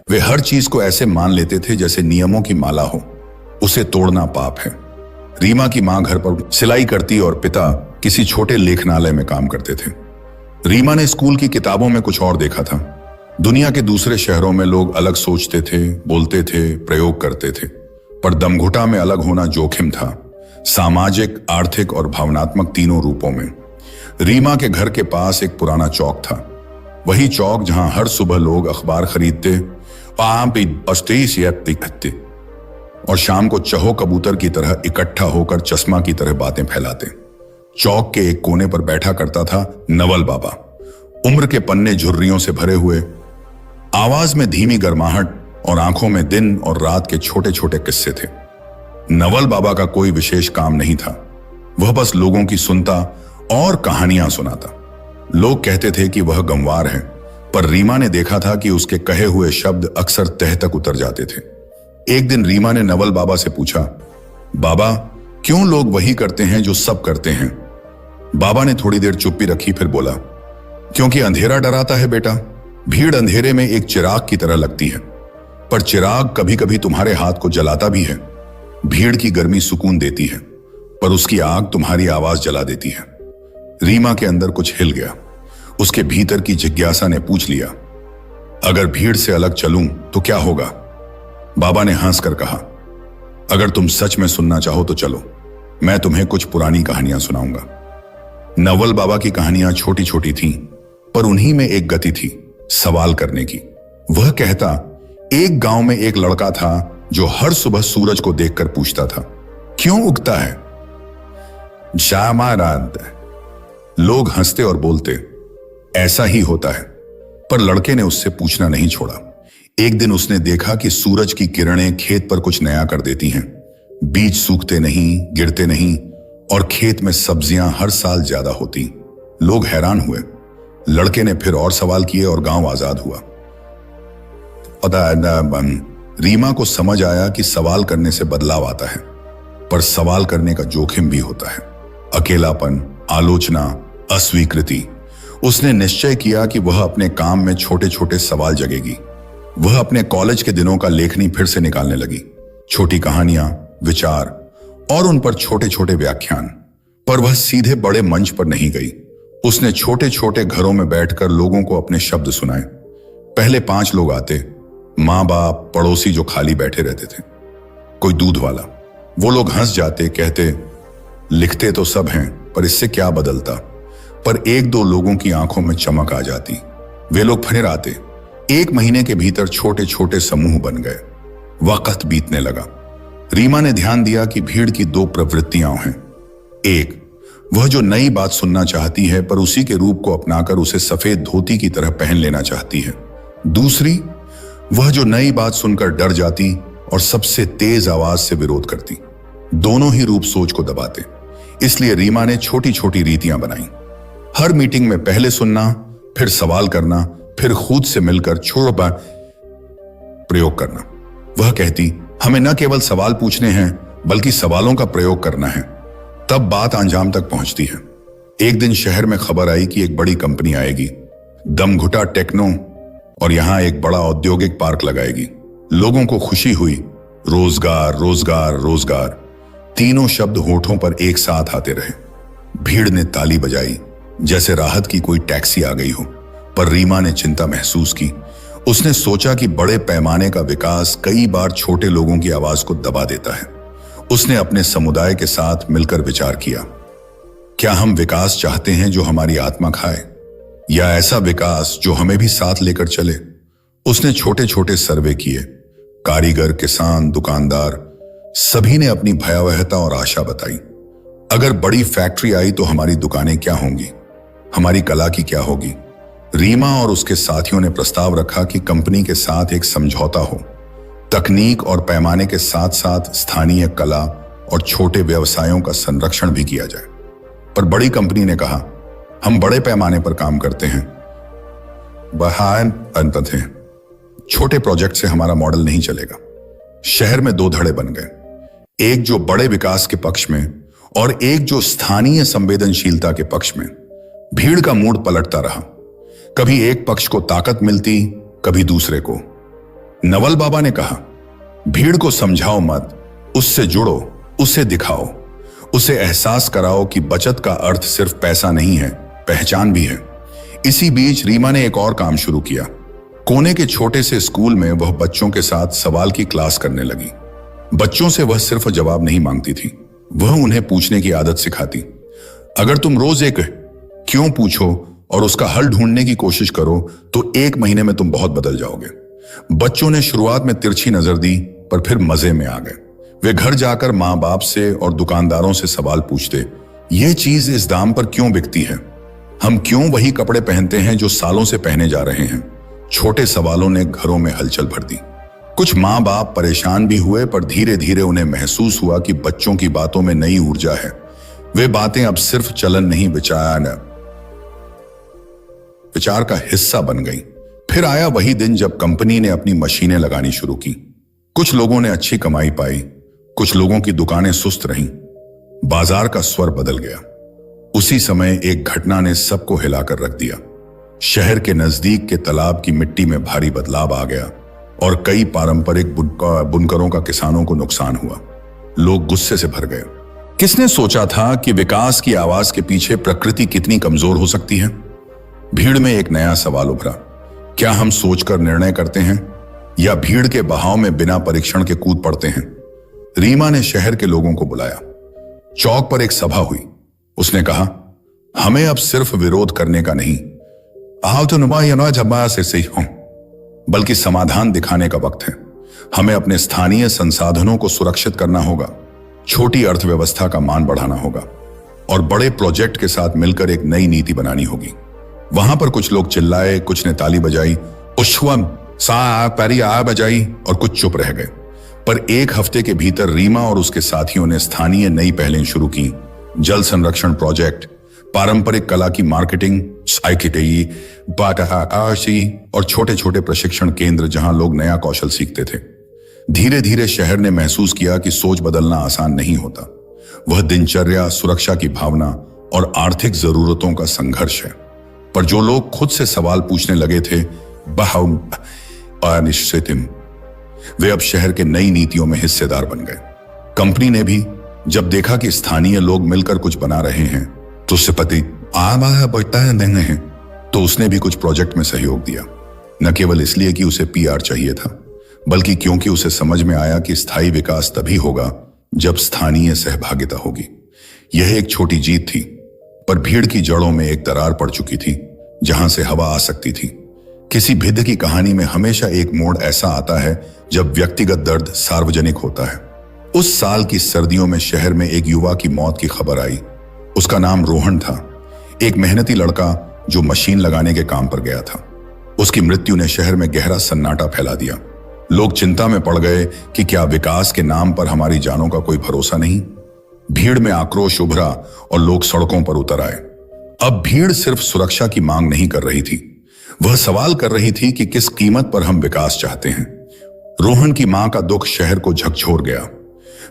वे हर चीज को ऐसे मान लेते थे जैसे नियमों की माला हो। उसे तोड़ना पाप है। रीमा की मां घर पर सिलाई करती और पिता किसी छोटे लेखनालय में काम करते थे। रीमा ने स्कूल की किताबों में कुछ और देखा था। दुनिया के दूसरे शहरों में लोग अलग सोचते थे, बोलते थे, प्रयोग करते थे, पर दमघुटा में अलग होना जोखिम था, सामाजिक, आर्थिक और भावनात्मक तीनों रूपों में। रीमा के घर के पास एक पुराना चौक था। वही चौक जहां हर सुबह लोग अखबार खरीदते और शाम को चहो कबूतर की तरह इकट्ठा होकर चश्मा की तरह बातें फैलाते। चौक के एक कोने पर बैठा करता था नवल बाबा। उम्र के पन्ने झुर्रियों से भरे हुए, आवाज में धीमी गर्माहट और आंखों में दिन और रात के छोटे छोटे किस्से थे। नवल बाबा का कोई विशेष काम नहीं था। वह बस लोगों की सुनता और कहानियां सुनाता। लोग कहते थे कि वह गंवार है, पर रीमा ने देखा था कि उसके कहे हुए शब्द अक्सर तह तक उतर जाते थे। एक दिन रीमा ने नवल बाबा से पूछा, बाबा, क्यों लोग वही करते हैं जो सब करते हैं? बाबा ने थोड़ी देर चुप्पी रखी, फिर बोला, क्योंकि अंधेरा डराता है बेटा। भीड़ अंधेरे में एक चिराग की तरह लगती है, पर चिराग कभी कभी तुम्हारे हाथ को जलाता भी है। भीड़ की गर्मी सुकून देती है, पर उसकी आग तुम्हारी आवाज जला देती है। रीमा के अंदर कुछ हिल गया। उसके भीतर की जिज्ञासा ने पूछ लिया, अगर भीड़ से अलग चलूं तो क्या होगा? बाबा ने हंसकर कहा, अगर तुम सच में सुनना चाहो तो चलो, मैं तुम्हें कुछ पुरानी कहानियां सुनाऊंगा। नवल बाबा की कहानियां छोटी छोटी थीं, पर उन्हीं में एक गति थी, सवाल करने की। वह कहता, एक गांव में एक लड़का था जो हर सुबह सूरज को देखकर पूछता था, क्यों उगता है? शामारांत। लोग हंसते और बोलते, ऐसा ही होता है। पर लड़के ने उससे पूछना नहीं छोड़ा। एक दिन उसने देखा कि सूरज की किरणें खेत पर कुछ नया कर देती हैं। बीज सूखते नहीं, गिरते नहीं, और खेत में सब्जियां हर साल ज्यादा होती। लोग हैरान हुए। लड़के ने फिर और सवाल किए और गांव आजाद हुआ। रीमा को समझ आया कि सवाल करने से बदलाव आता है, पर सवाल करने का जोखिम भी होता है। अकेलापन, आलोचना, अस्वीकृति। उसने निश्चय किया कि वह अपने काम में छोटे छोटे सवाल जगेगी। वह अपने कॉलेज के दिनों का लेखनी फिर से निकालने लगी। छोटी कहानियां, विचार और उन पर छोटे छोटे व्याख्यान। पर वह सीधे बड़े मंच पर नहीं गई। उसने छोटे छोटे घरों में बैठकर लोगों को अपने शब्द सुनाए। पहले 5 लोग आते, माँ बाप, पड़ोसी जो खाली बैठे रहते थे, कोई दूध वाला। वो लोग हंस जाते, कहते, लिखते तो सब हैं, पर इससे क्या बदलता? पर 1-2 लोगों की आंखों में चमक आ जाती। वे लोग फिर आते। 1 महीने के भीतर छोटे छोटे समूह बन गए। वक्त बीतने लगा। रीमा ने ध्यान दिया कि भीड़ की 2 प्रवृत्तियां हैं। एक, वह जो नई बात सुनना चाहती है, पर उसी के रूप को अपनाकर उसे सफेद धोती की तरह पहन लेना चाहती है। दूसरी, वह जो नई बात सुनकर डर जाती और सबसे तेज आवाज से विरोध करती। दोनों ही रूप सोच को दबाते। इसलिए रीमा ने छोटी छोटी रीतियां बनाई। हर मीटिंग में पहले सुनना, फिर सवाल करना, फिर खुद से मिलकर छोड़ प्रयोग करना। वह कहती, हमें न केवल सवाल पूछने हैं, बल्कि सवालों का प्रयोग करना है, तब बात अंजाम तक पहुंचती है। एक दिन शहर में खबर आई कि एक बड़ी कंपनी आएगी, दमघुटा टेक्नो, और यहां एक बड़ा औद्योगिक पार्क लगाएगी। लोगों को खुशी हुई। रोजगार, रोजगार, रोजगार, तीनों शब्द होठों पर एक साथ आते रहे। भीड़ ने ताली बजाई जैसे राहत की कोई टैक्सी आ गई हो, पर रीमा ने चिंता महसूस की। उसने सोचा कि बड़े पैमाने का विकास कई बार छोटे लोगों की आवाज को दबा देता है। उसने अपने समुदाय के साथ मिलकर विचार किया, क्या हम विकास चाहते हैं जो हमारी आत्मा खाए, या ऐसा विकास जो हमें भी साथ लेकर चले? उसने छोटे छोटे सर्वे किए। कारीगर, किसान, दुकानदार, सभी ने अपनी भयावहता और आशा बताई। अगर बड़ी फैक्ट्री आई तो हमारी दुकानें क्या होंगी, हमारी कला की क्या होगी? रीमा और उसके साथियों ने प्रस्ताव रखा कि कंपनी के साथ एक समझौता हो, तकनीक और पैमाने के साथ साथ स्थानीय कला और छोटे व्यवसायों का संरक्षण भी किया जाए। पर बड़ी कंपनी ने कहा, हम बड़े पैमाने पर काम करते हैं, बहान अंत हैं, छोटे प्रोजेक्ट से हमारा मॉडल नहीं चलेगा। शहर में दो धड़े बन गए, एक जो बड़े विकास के पक्ष में और एक जो स्थानीय संवेदनशीलता के पक्ष में। भीड़ का मूड पलटता रहा, कभी एक पक्ष को ताकत मिलती, कभी दूसरे को। नवल बाबा ने कहा, भीड़ को समझाओ मत, उससे जुड़ो, उसे दिखाओ, उसे एहसास कराओ कि बचत का अर्थ सिर्फ पैसा नहीं है, पहचान भी है। इसी बीच रीमा ने एक और काम शुरू किया। कोने के छोटे से स्कूल में वह बच्चों के साथ सवाल की क्लास करने लगी। बच्चों से वह सिर्फ जवाब नहीं मांगती थी, वह उन्हें पूछने की आदत सिखाती। अगर तुम रोज एक क्यों पूछो और उसका हल ढूंढने की कोशिश करो तो 1 महीने में तुम बहुत बदल जाओगे। बच्चों ने शुरुआत में तिरछी नजर दी, पर फिर मजे में आ गए। वे घर जाकर माँ बाप से और दुकानदारों से सवाल पूछते, यह चीज इस दाम पर क्यों बिकती है? हम क्यों वही कपड़े पहनते हैं जो सालों से पहने जा रहे हैं? छोटे सवालों ने घरों में हलचल भर दी। कुछ माँ बाप परेशान भी हुए, पर धीरे धीरे उन्हें महसूस हुआ कि बच्चों की बातों में नई ऊर्जा है। वे बातें अब सिर्फ चलन नहीं, विचार का हिस्सा बन गई। फिर आया वही दिन जब कंपनी ने अपनी मशीनें लगानी शुरू की। कुछ लोगों ने अच्छी कमाई पाई, कुछ लोगों की दुकानें सुस्त रहीं। बाजार का स्वर बदल गया। उसी समय एक घटना ने सबको हिलाकर रख दिया। शहर के नजदीक के तालाब की मिट्टी में भारी बदलाव आ गया और कई पारंपरिक बुनकरों का किसानों को नुकसान हुआ। लोग गुस्से से भर गए। किसने सोचा था कि विकास की आवाज के पीछे प्रकृति कितनी कमजोर हो सकती है? भीड़ में एक नया सवाल उभरा, क्या हम सोचकर निर्णय करते हैं या भीड़ के बहाव में बिना परीक्षण के कूद पड़ते हैं? रीमा ने शहर के लोगों को बुलाया। चौक पर एक सभा हुई। उसने कहा, हमें अब सिर्फ विरोध करने का नहीं, से सही हो, बल्कि समाधान दिखाने का वक्त है। हमें अपने स्थानीय संसाधनों को सुरक्षित करना होगा, छोटी अर्थव्यवस्था का मान बढ़ाना होगा और बड़े प्रोजेक्ट के साथ मिलकर एक नई नीति बनानी होगी। वहां पर कुछ लोग चिल्लाए, कुछ ने ताली बजाई, पुष्पम सा पैरी आ बजाई और कुछ चुप रह गए। पर 1 हफ्ते के भीतर रीमा और उसके साथियों ने स्थानीय नई पहलें शुरू की। जल संरक्षण प्रोजेक्ट, पारंपरिक कला की मार्केटिंग, साइकिटी, और छोटे छोटे प्रशिक्षण केंद्र जहां लोग नया कौशल सीखते थे। धीरे धीरे शहर ने महसूस किया कि सोच बदलना आसान नहीं होता। वह दिनचर्या, सुरक्षा की भावना और आर्थिक जरूरतों का संघर्ष है। पर जो लोग खुद से सवाल पूछने लगे थे, वे अब शहर के नई नीतियों में हिस्सेदार बन गए। कंपनी ने भी जब देखा कि स्थानीय लोग मिलकर कुछ बना रहे हैं तो सिपति देंगे हैं, तो उसने भी कुछ प्रोजेक्ट में सहयोग दिया। न केवल इसलिए कि उसे पीआर चाहिए था, बल्कि क्योंकि उसे समझ में आया कि स्थायी विकास तभी होगा जब स्थानीय सहभागिता होगी। यह एक छोटी जीत थी, पर भीड़ की जड़ों में एक दरार पड़ चुकी थी जहां से हवा आ सकती थी। किसी भिद्ध की कहानी में हमेशा एक मोड़ ऐसा आता है जब व्यक्तिगत दर्द सार्वजनिक होता है। उस साल की सर्दियों में शहर में एक युवा की मौत की खबर आई। उसका नाम रोहन था, एक मेहनती लड़का जो मशीन लगाने के काम पर गया था। उसकी मृत्यु ने शहर में गहरा सन्नाटा फैला दिया। लोग चिंता में पड़ गए कि क्या विकास के नाम पर हमारी जानों का कोई भरोसा नहीं। भीड़ में आक्रोश उभरा और लोग सड़कों पर उतर आए। अब भीड़ सिर्फ सुरक्षा की मांग नहीं कर रही थी, वह सवाल कर रही थी कि किस कीमत पर हम विकास चाहते हैं। रोहन की मां का दुख शहर को झकझोर गया।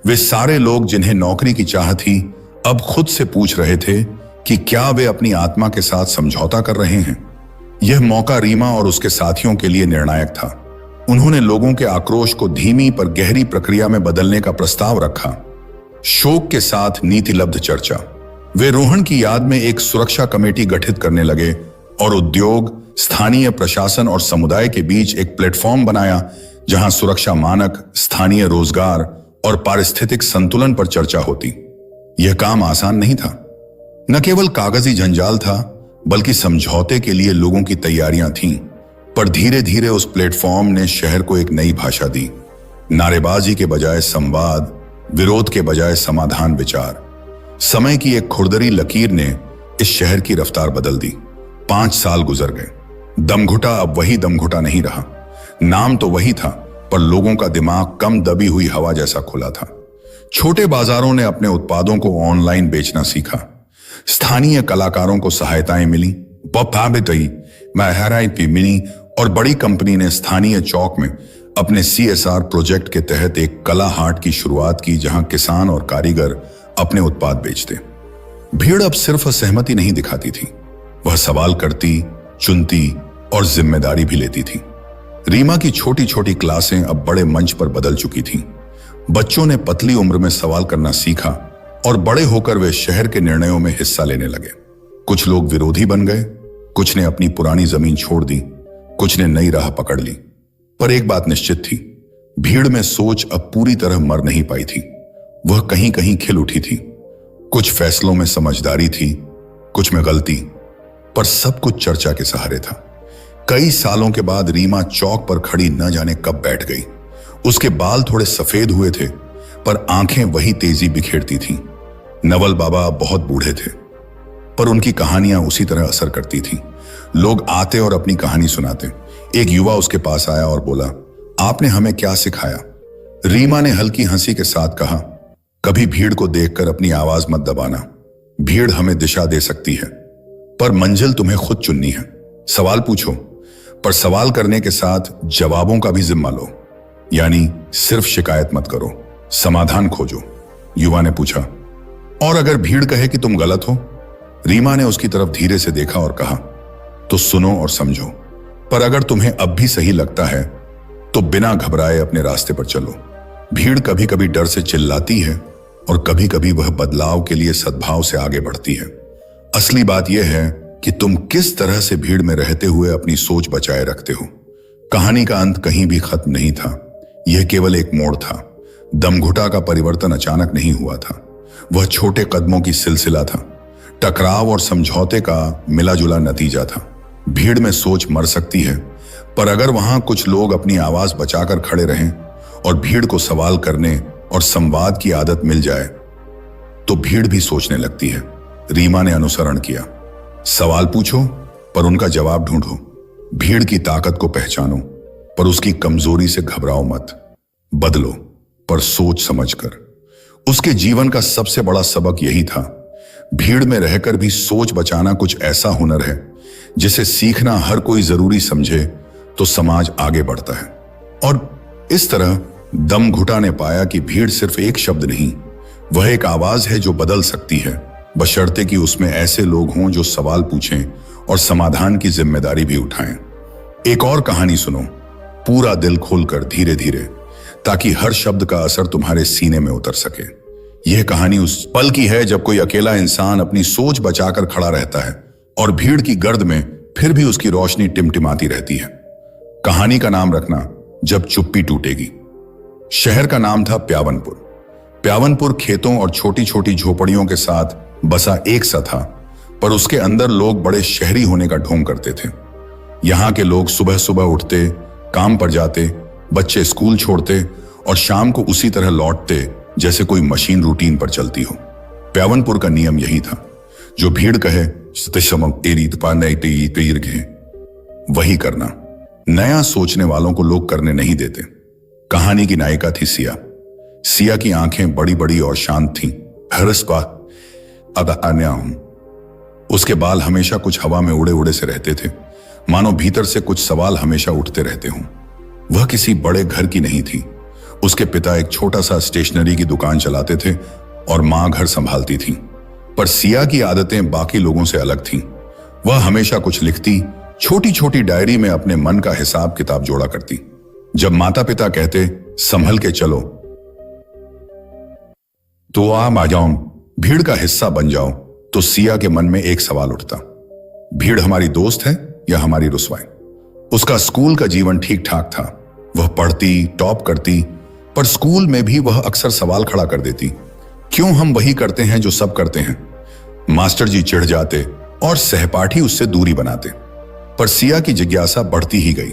वे सारे लोग जिन्हें नौकरी की चाह थी अब खुद से पूछ रहे थे कि क्या वे अपनी आत्मा के साथ समझौता कर रहे हैं। यह मौका रीमा और उसके साथियों के लिए निर्णायक था। उन्होंने लोगों के आक्रोश को धीमी पर गहरी प्रक्रिया में बदलने का प्रस्ताव रखा। शोक के साथ नीतिलब्ध चर्चा। वे रोहन की याद में एक सुरक्षा कमेटी गठित करने लगे और उद्योग, स्थानीय प्रशासन और समुदाय के बीच एक प्लेटफॉर्म बनाया जहां सुरक्षा मानक, स्थानीय रोजगार और पारिस्थितिक संतुलन पर चर्चा होती। यह काम आसान नहीं था। न केवल कागजी जंजाल था, बल्कि समझौते के लिए लोगों की तैयारियां थीं। पर धीरे धीरे उस प्लेटफॉर्म ने शहर को एक नई भाषा दी। नारेबाजी के बजाय संवाद, विरोध के बजाय समाधान विचार। समय की एक खुरदरी लकीर ने इस शहर की रफ्तार बदल दी। 5 साल गुजर गए। दमघुटा अब वही दमघुटा नहीं रहा। नाम तो वही था, पर लोगों का दिमाग कम दबी हुई हवा जैसा खुला था। छोटे बाजारों ने अपने उत्पादों को ऑनलाइन बेचना सीखा। स्थानीय कलाकारों को सहायताएं मिली, मिली और बड़ी कंपनी ने स्थानीय चौक में अपने CSR प्रोजेक्ट के तहत एक कला हाट की शुरुआत की, जहां किसान और कारीगर अपने उत्पाद बेचते। भीड़ अब सिर्फ सहमति नहीं दिखाती थी, वह सवाल करती, चुनती और जिम्मेदारी भी लेती थी। रीमा की छोटी छोटी क्लासें अब बड़े मंच पर बदल चुकी थीं। बच्चों ने पतली उम्र में सवाल करना सीखा और बड़े होकर वे शहर के निर्णयों में हिस्सा लेने लगे। कुछ लोग विरोधी बन गए, कुछ ने अपनी पुरानी जमीन छोड़ दी, कुछ ने नई राह पकड़ ली। पर एक बात निश्चित थी, भीड़ में सोच अब पूरी तरह मर नहीं पाई थी। वह कहीं कहीं खिल उठी थी। कुछ फैसलों में समझदारी थी, कुछ में गलती, पर सब कुछ चर्चा के सहारे था। कई सालों के बाद रीमा चौक पर खड़ी न जाने कब बैठ गई। उसके बाल थोड़े सफेद हुए थे, पर आंखें वही तेजी बिखेरती थीं। नवल बाबा बहुत बूढ़े थे, पर उनकी कहानियां उसी तरह असर करती थीं। लोग आते और अपनी कहानी सुनाते। एक युवा उसके पास आया और बोला, आपने हमें क्या सिखाया? रीमा ने हल्की हंसी के साथ कहा, कभी भीड़ को देखकर अपनी आवाज मत दबाना। भीड़ हमें दिशा दे सकती है, पर मंजिल तुम्हें खुद चुननी है। सवाल पूछो, पर सवाल करने के साथ जवाबों का भी जिम्मा लो। यानी सिर्फ शिकायत मत करो, समाधान खोजो। युवा ने पूछा, और अगर भीड़ कहे कि तुम गलत हो? रीमा ने उसकी तरफ धीरे से देखा और कहा, तो सुनो और समझो। पर अगर तुम्हें अब भी सही लगता है तो बिना घबराए अपने रास्ते पर चलो। भीड़ कभी कभी डर से चिल्लाती है और कभी कभी वह बदलाव के लिए सद्भाव से आगे बढ़ती है। असली बात यह है कि तुम किस तरह से भीड़ में रहते हुए अपनी सोच बचाए रखते हो। कहानी का अंत कहीं भी खत्म नहीं था, यह केवल एक मोड़ था। दमघुटा का परिवर्तन अचानक नहीं हुआ था, वह छोटे कदमों की सिलसिला था, टकराव और समझौते का मिलाजुला नतीजा था। भीड़ में सोच मर सकती है, पर अगर वहां कुछ लोग अपनी आवाज बचाकर खड़े रहें और भीड़ को सवाल करने और संवाद की आदत मिल जाए तो भीड़ भी सोचने लगती है। रीमा ने अनुसरण किया। सवाल पूछो, पर उनका जवाब ढूंढो। भीड़ की ताकत को पहचानो, पर उसकी कमजोरी से घबराओ मत। बदलो, पर सोच समझकर। उसके जीवन का सबसे बड़ा सबक यही था, भीड़ में रहकर भी सोच बचाना कुछ ऐसा हुनर है जिसे सीखना हर कोई जरूरी समझे तो समाज आगे बढ़ता है। और इस तरह दमघुटा ने पाया कि भीड़ सिर्फ एक शब्द नहीं, वह एक आवाज है जो बदल सकती है, बशर्ते कि उसमें ऐसे लोग हों जो सवाल पूछें और समाधान की जिम्मेदारी भी उठाएं। एक और कहानी सुनो, पूरा दिल खोलकर, धीरे धीरे, ताकि हर शब्द का असर तुम्हारे सीने में उतर सके। यह कहानी उस पल की है जब कोई अकेला इंसान अपनी सोच बचाकर खड़ा रहता है और भीड़ की गर्द में फिर भी उसकी रोशनी टिमटिमाती रहती है। कहानी का नाम रखना जब चुप्पी टूटेगी। शहर का नाम था प्यावनपुर। प्यावनपुर खेतों और छोटी छोटी झोपड़ियों के साथ बसा एक सा था, पर उसके अंदर लोग बड़े शहरी होने का ढोंग करते थे। यहां के लोग सुबह सुबह उठते, काम पर जाते, बच्चे स्कूल छोड़ते और शाम को उसी तरह लौटते जैसे कोई मशीन रूटीन पर चलती हो। प्यावनपुर का नियम यही था, जो भीड़ कहे वही करना। नया सोचने वालों को लोग करने नहीं देते। कहानी की नायिका थी सिया। सिया की आंखें बड़ी बड़ी और शांत थीं। उसके बाल हमेशा कुछ हवा में उड़े उड़े से रहते थे, मानो भीतर से कुछ सवाल हमेशा उठते रहते हों। वह किसी बड़े घर की नहीं थी। उसके पिता एक छोटा सा स्टेशनरी की दुकान चलाते थे और मां घर संभालती थी। पर सिया की आदतें बाकी लोगों से अलग थीं। वह हमेशा कुछ लिखती, छोटी छोटी डायरी में अपने मन का हिसाब किताब जोड़ा करती। जब माता पिता कहते संभल के चलो तो आ जाओ, भीड़ का हिस्सा बन जाओ, तो सिया के मन में एक सवाल उठता, भीड़ हमारी दोस्त है या हमारी रुसवाई। उसका स्कूल का जीवन ठीक ठाक था। वह पढ़ती, टॉप करती, पर स्कूल में भी वह अक्सर सवाल खड़ा कर देती, क्यों हम वही करते हैं जो सब करते हैं। मास्टर जी चिढ़ जाते और सहपाठी उससे दूरी बनाते। पर सिया की जिज्ञासा बढ़ती ही गई।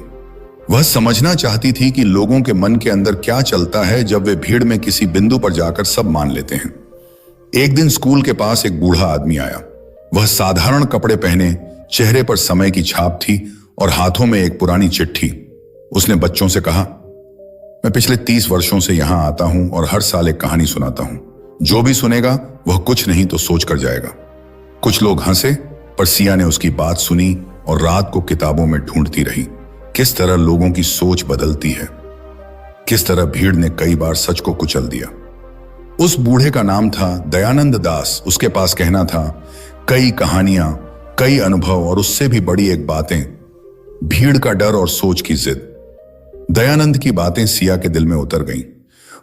वह समझना चाहती थी कि लोगों के मन के अंदर क्या चलता है जब वे भीड़ में किसी बिंदु पर जाकर सब मान लेते हैं। एक दिन स्कूल के पास एक बूढ़ा आदमी आया। वह साधारण कपड़े पहने, चेहरे पर समय की छाप थी और हाथों में एक पुरानी चिट्ठी। उसने बच्चों से कहा, मैं पिछले 30 वर्षों से यहां आता हूं और हर साल एक कहानी सुनाता हूं। जो भी सुनेगा वह कुछ नहीं तो सोच कर जाएगा। कुछ लोग हंसे, पर सिया ने उसकी बात सुनी और रात को किताबों में ढूंढती रही किस तरह लोगों की सोच बदलती है, किस तरह भीड़ ने कई बार सच को कुचल दिया। उस बूढ़े का नाम था दयानंद दास। उसके पास कहना था, कई कहानियां, कई अनुभव और उससे भी बड़ी एक बातें, भीड़ का डर और सोच की जिद। दयानंद की बातें सिया के दिल में उतर गईं।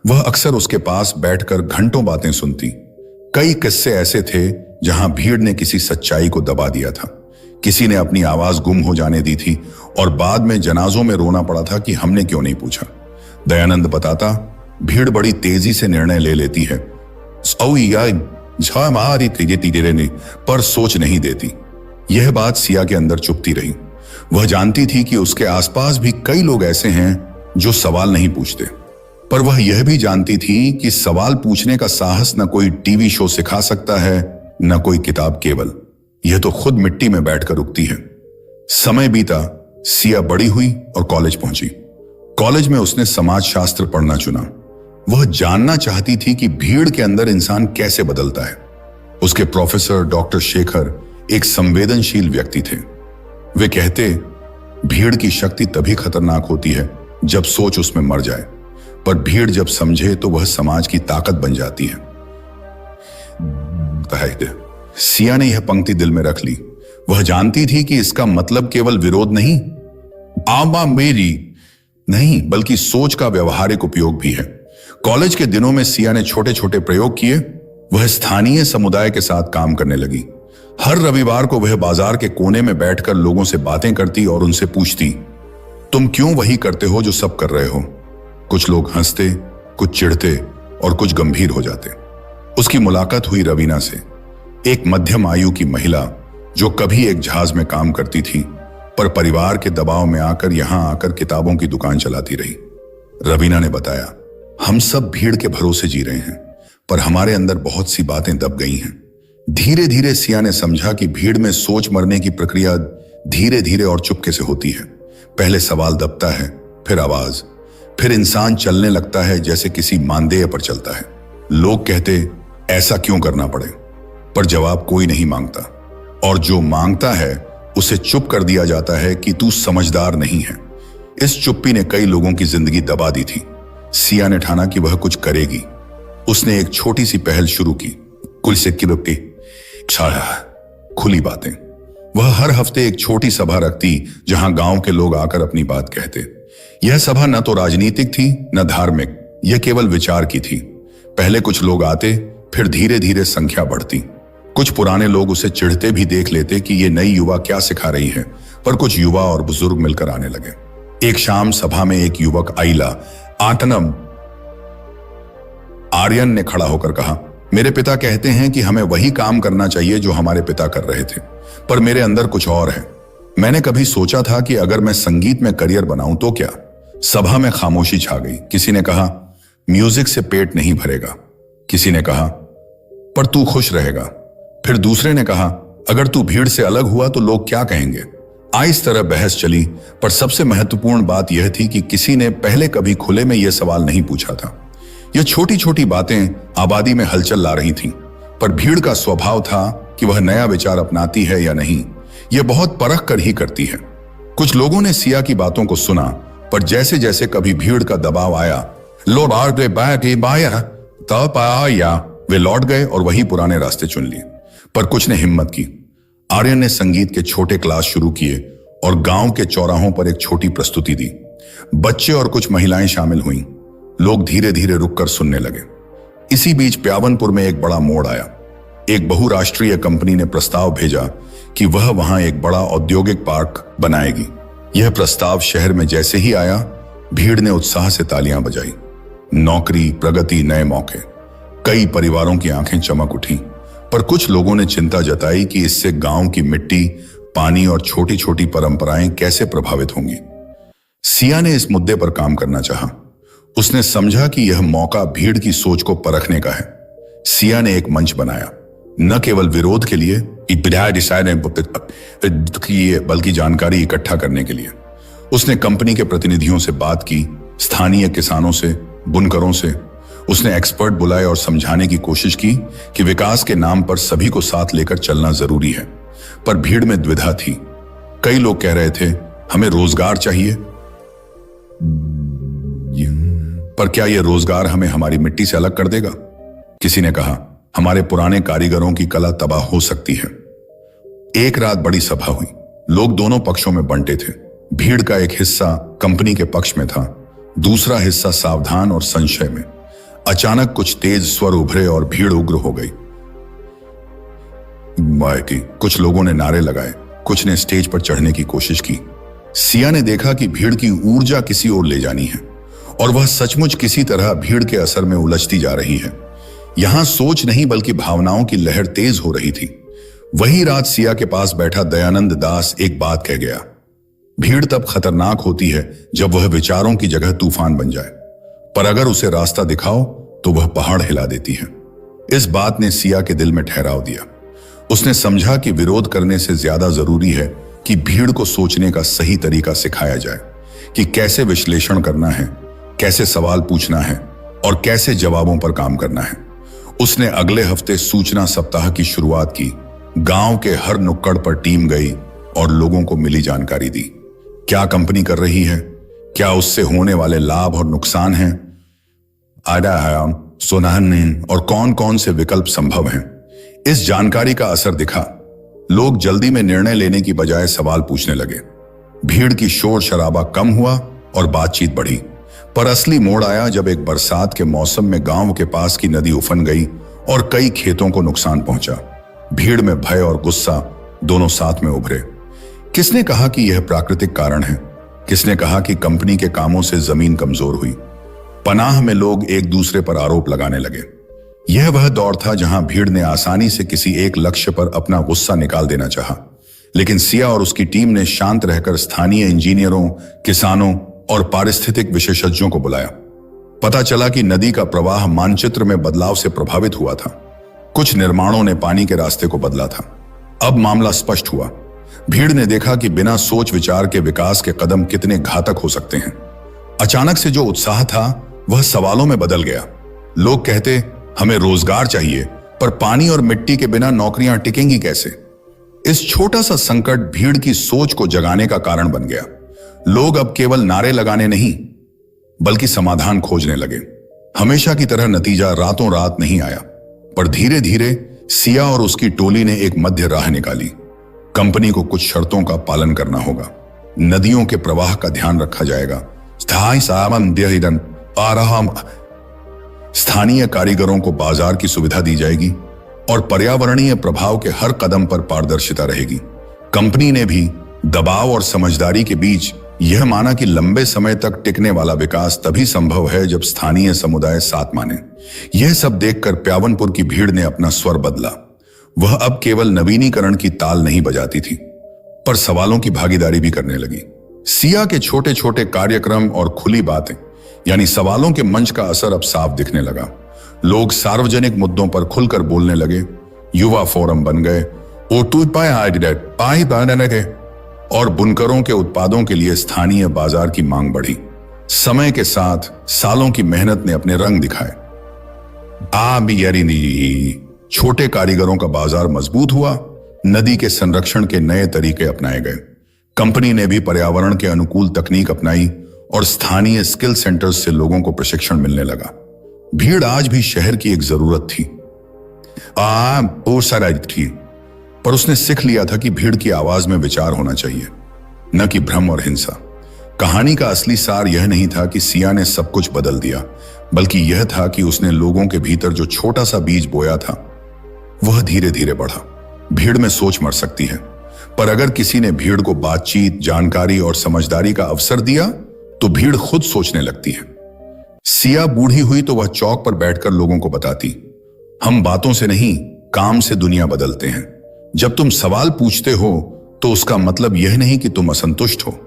वह अक्सर उसके पास बैठकर घंटों बातें सुनती। कई किस्से ऐसे थे जहां भीड़ ने किसी सच्चाई को दबा दिया था, किसी ने अपनी आवाज गुम हो जाने दी थी और बाद में जनाजों में रोना पड़ा था कि हमने क्यों नहीं पूछा। दयानंद बताता, भीड़ बड़ी तेजी से निर्णय ले लेती है, पर सोच नहीं देती। यह बात सिया के अंदर चुभती रही। वह जानती थी कि उसके आसपास भी कई लोग ऐसे हैं जो सवाल नहीं पूछते, पर वह यह भी जानती थी कि सवाल पूछने का साहस न कोई टीवी शो सिखा सकता है, न कोई किताब केवल। यह तो खुद मिट्टी में बैठकर उगती है। समय बीता, सिया बड़ी हुई और कॉलेज पहुंची। कॉलेज में उसने समाज शास्त्र पढ़ना चुना। वह जानना चाहती थी कि भीड़ के अंदर इंसान कैसे बदलता है। उसके प्रोफेसर डॉक्टर शेखर एक संवेदनशील व्यक्ति थे। वे कहते, भीड़ की शक्ति तभी खतरनाक होती है जब सोच उसमें मर जाए, पर भीड़ जब समझे तो वह समाज की ताकत बन जाती है। सिया ने यह पंक्ति दिल में रख ली। वह जानती थी कि इसका मतलब केवल विरोध नहीं, आमा मेरी नहीं, बल्कि सोच का व्यवहारिक उपयोग भी है। कॉलेज के दिनों में सिया ने छोटे छोटे प्रयोग किए। वह स्थानीय समुदाय के साथ काम करने लगी। हर रविवार को वह बाजार के कोने में बैठकर लोगों से बातें करती और उनसे पूछती, तुम क्यों वही करते हो जो सब कर रहे हो। कुछ लोग हंसते, कुछ चिढ़ते और कुछ गंभीर हो जाते। उसकी मुलाकात हुई रवीना से, एक मध्यम आयु की महिला जो कभी एक जहाज में काम करती थी, पर परिवार के दबाव में आकर यहां आकर किताबों की दुकान चलाती रही। रवीना ने बताया, हम सब भीड़ के भरोसे जी रहे हैं, पर हमारे अंदर बहुत सी बातें दब गई हैं। धीरे धीरे सिया ने समझा कि भीड़ में सोच मरने की प्रक्रिया धीरे धीरे और चुपके से होती है। पहले सवाल दबता है, फिर आवाज, फिर इंसान चलने लगता है जैसे किसी मानदेय पर चलता है। लोग कहते, ऐसा क्यों करना पड़े, पर जवाब कोई नहीं मांगता, और जो मांगता है उसे चुप कर दिया जाता है कि तू समझदार नहीं है। इस चुप्पी ने कई लोगों की जिंदगी दबा दी थी। सिया ने ठाना कि वह कुछ करेगी। उसने एक छोटी सी पहल शुरू की, कुल से खुली बातें। वह हर हफ्ते एक छोटी सभा रखती जहां गांव के लोग आकर अपनी बात कहते। यह सभा न तो राजनीतिक थी न धार्मिक, यह केवल विचार की थी। पहले कुछ लोग आते, फिर धीरे धीरे संख्या बढ़ती। कुछ पुराने लोग उसे चिढ़ते भी देख लेते कि ये नई युवा क्या सिखा रही है, पर कुछ युवा और बुजुर्ग मिलकर आने लगे। एक शाम सभा में एक युवक आइला आतनम आर्यन ने खड़ा होकर कहा, मेरे पिता कहते हैं कि हमें वही काम करना चाहिए जो हमारे पिता कर रहे थे, पर मेरे अंदर कुछ और है। मैंने कभी सोचा था कि अगर मैं संगीत में करियर बनाऊं तो क्या। सभा में खामोशी छा गई। किसी ने कहा, म्यूजिक से पेट नहीं भरेगा। किसी ने कहा, पर तू खुश रहेगा। फिर दूसरे ने कहा, अगर तू भीड़ से अलग हुआ तो लोग क्या कहेंगे। इस तरह बहस चली, पर सबसे महत्वपूर्ण बात यह थी कि किसी ने पहले कभी खुले में यह सवाल नहीं पूछा था। यह छोटी छोटी बातें आबादी में हलचल ला रही थीं, पर भीड़ का स्वभाव था कि वह नया विचार अपनाती है या नहीं, यह बहुत परख कर ही करती है। कुछ लोगों ने सिया की बातों को सुना, पर जैसे जैसे कभी भीड़ का दबाव आया, वे लौट गए और वही पुराने रास्ते चुन लिए। पर कुछ ने हिम्मत की। आर्यन ने संगीत के छोटे क्लास शुरू किए और गांव के चौराहों पर एक छोटी प्रस्तुति दी। बच्चे और कुछ महिलाएं शामिल हुईं। लोग धीरे धीरे रुककर सुनने लगे। इसी बीच प्यावनपुर में एक बड़ा मोड़ आया। एक बहुराष्ट्रीय कंपनी ने प्रस्ताव भेजा कि वह वहां एक बड़ा औद्योगिक पार्क बनाएगी। यह प्रस्ताव शहर में जैसे ही आया, भीड़ ने उत्साह से तालियां बजाई। नौकरी, प्रगति, नए मौके। कई परिवारों की आंखें चमक उठी, पर कुछ लोगों ने चिंता जताई कि इससे गांव की मिट्टी, पानी और छोटी छोटी परंपराएं कैसे प्रभावित होंगी। सिया ने इस मुद्दे पर काम करना चाहा। उसने समझा कि यह मौका भीड़ की सोच को परखने का है। सिया ने एक मंच बनाया, न केवल विरोध के लिए बल्कि जानकारी इकट्ठा करने के लिए। उसने कंपनी के प्रतिनिधियों से बात की, स्थानीय किसानों से, बुनकरों से। उसने एक्सपर्ट बुलाए और समझाने की कोशिश की कि विकास के नाम पर सभी को साथ लेकर चलना जरूरी है। पर भीड़ में द्विधा थी। कई लोग कह रहे थे, हमें रोजगार चाहिए, पर क्या यह रोजगार हमें हमारी मिट्टी से अलग कर देगा? किसी ने कहा, हमारे पुराने कारीगरों की कला तबाह हो सकती है। एक रात बड़ी सभा हुई। लोग दोनों पक्षों में बंटे थे। भीड़ का एक हिस्सा कंपनी के पक्ष में था, दूसरा हिस्सा सावधान और संशय में। अचानक कुछ तेज स्वर उभरे और भीड़ उग्र हो गई। कुछ लोगों ने नारे लगाए, कुछ ने स्टेज पर चढ़ने की कोशिश की। सिया ने देखा कि भीड़ की ऊर्जा किसी ओर ले जानी है और वह सचमुच किसी तरह भीड़ के असर में उलझती जा रही है। यहां सोच नहीं बल्कि भावनाओं की लहर तेज हो रही थी। वही रात सिया के पास बैठा दयानंद दास एक बात कह गया, भीड़ तब खतरनाक होती है जब वह विचारों की जगह तूफान बन जाए, पर अगर उसे रास्ता दिखाओ तो वह पहाड़ हिला देती है। इस बात ने सिया के दिल में ठहराव दिया। उसने समझा कि विरोध करने से ज्यादा जरूरी है कि भीड़ को सोचने का सही तरीका सिखाया जाए, कि कैसे विश्लेषण करना है, कैसे सवाल पूछना है और कैसे जवाबों पर काम करना है। उसने अगले हफ्ते सूचना सप्ताह की शुरुआत की। गांव के हर नुक्कड़ पर टीम गई और लोगों को मिली जानकारी दी। क्या कंपनी कर रही है, क्या उससे होने वाले लाभ और नुकसान हैं, और कौन कौन से विकल्प संभव हैं। इस जानकारी का असर दिखा। लोग जल्दी में निर्णय लेने की बजाय सवाल पूछने लगे। भीड़ की शोर शराबा कम हुआ और बातचीत बढ़ी। पर असली मोड़ आया जब एक बरसात के मौसम में गांव के पास की नदी उफन गई और कई खेतों को नुकसान पहुंचा। भीड़ में भय और गुस्सा दोनों साथ में उभरे। किसने कहा कि यह प्राकृतिक कारण है, किसने कहा कि कंपनी के कामों से जमीन कमजोर हुई। पनाह में लोग एक दूसरे पर आरोप लगाने लगे। यह वह दौर था जहां भीड़ ने आसानी से किसी एक लक्ष्य पर अपना गुस्सा निकाल देना चाहा, लेकिन सिया और उसकी टीम ने शांत रहकर स्थानीय इंजीनियरों, किसानों और पारिस्थितिक विशेषज्ञों को बुलाया। पता चला कि नदी का प्रवाह मानचित्र में बदलाव से प्रभावित हुआ था। कुछ निर्माणों ने पानी के रास्ते को बदला था। अब मामला स्पष्ट हुआ। भीड़ ने देखा कि बिना सोच विचार के विकास के कदम कितने घातक हो सकते हैं। अचानक से जो उत्साह था वह सवालों में बदल गया। लोग कहते, हमें रोजगार चाहिए, पर पानी और मिट्टी के बिना नौकरियां टिकेंगी कैसे? इस छोटा सा संकट भीड़ की सोच को जगाने का कारण बन गया। लोग अब केवल नारे लगाने नहीं बल्कि समाधान खोजने लगे। हमेशा की तरह नतीजा रातों रात नहीं आया, पर धीरे धीरे सिया और उसकी टोली ने एक मध्य राह निकाली। कंपनी को कुछ शर्तों का पालन करना होगा। नदियों के प्रवाह का ध्यान रखा जाएगा। स्थानीय कारीगरों को बाजार की सुविधा दी जाएगी और पर्यावरणीय प्रभाव के हर कदम पर पारदर्शिता रहेगी। कंपनी ने भी दबाव और समझदारी के बीच यह माना कि लंबे समय तक टिकने वाला विकास तभी संभव है जब स्थानीय समुदाय साथ माने। यह सब देखकर प्यावनपुर की भीड़ ने अपना स्वर बदला। वह अब केवल नवीनीकरण की ताल नहीं बजाती थी, पर सवालों की भागीदारी भी करने लगी। सिया के छोटे छोटे कार्यक्रम और खुली बातें यानी सवालों के मंच का असर अब साफ दिखने लगा। लोग सार्वजनिक मुद्दों पर खुलकर बोलने लगे। युवा फोरम बन गए और बुनकरों के उत्पादों के लिए स्थानीय बाजार की मांग बढ़ी। समय के साथ सालों की मेहनत ने अपने रंग दिखाए। छोटे कारीगरों का बाजार मजबूत हुआ। नदी के संरक्षण के नए तरीके अपनाए गए। कंपनी ने भी पर्यावरण के अनुकूल तकनीक अपनाई और स्थानीय स्किल सेंटर्स से लोगों को प्रशिक्षण मिलने लगा। भीड़ आज भी शहर की एक जरूरत थी। पर उसने सीख लिया था कि भीड़ की आवाज में विचार होना चाहिए, न कि भ्रम और हिंसा। कहानी का असली सार यह नहीं था कि सिया ने सब कुछ बदल दिया, बल्कि यह था कि उसने लोगों के भीतर जो छोटा सा बीज बोया था वह धीरे धीरे बढ़ा। भीड़ में सोच मर सकती है, पर अगर किसी ने भीड़ को बातचीत, जानकारी और समझदारी का अवसर दिया तो भीड़ खुद सोचने लगती है। सिया बूढ़ी हुई तो वह चौक पर बैठकर लोगों को बताती, हम बातों से नहीं, काम से दुनिया बदलते हैं। जब तुम सवाल पूछते हो तो उसका मतलब यह नहीं कि तुम असंतुष्ट हो,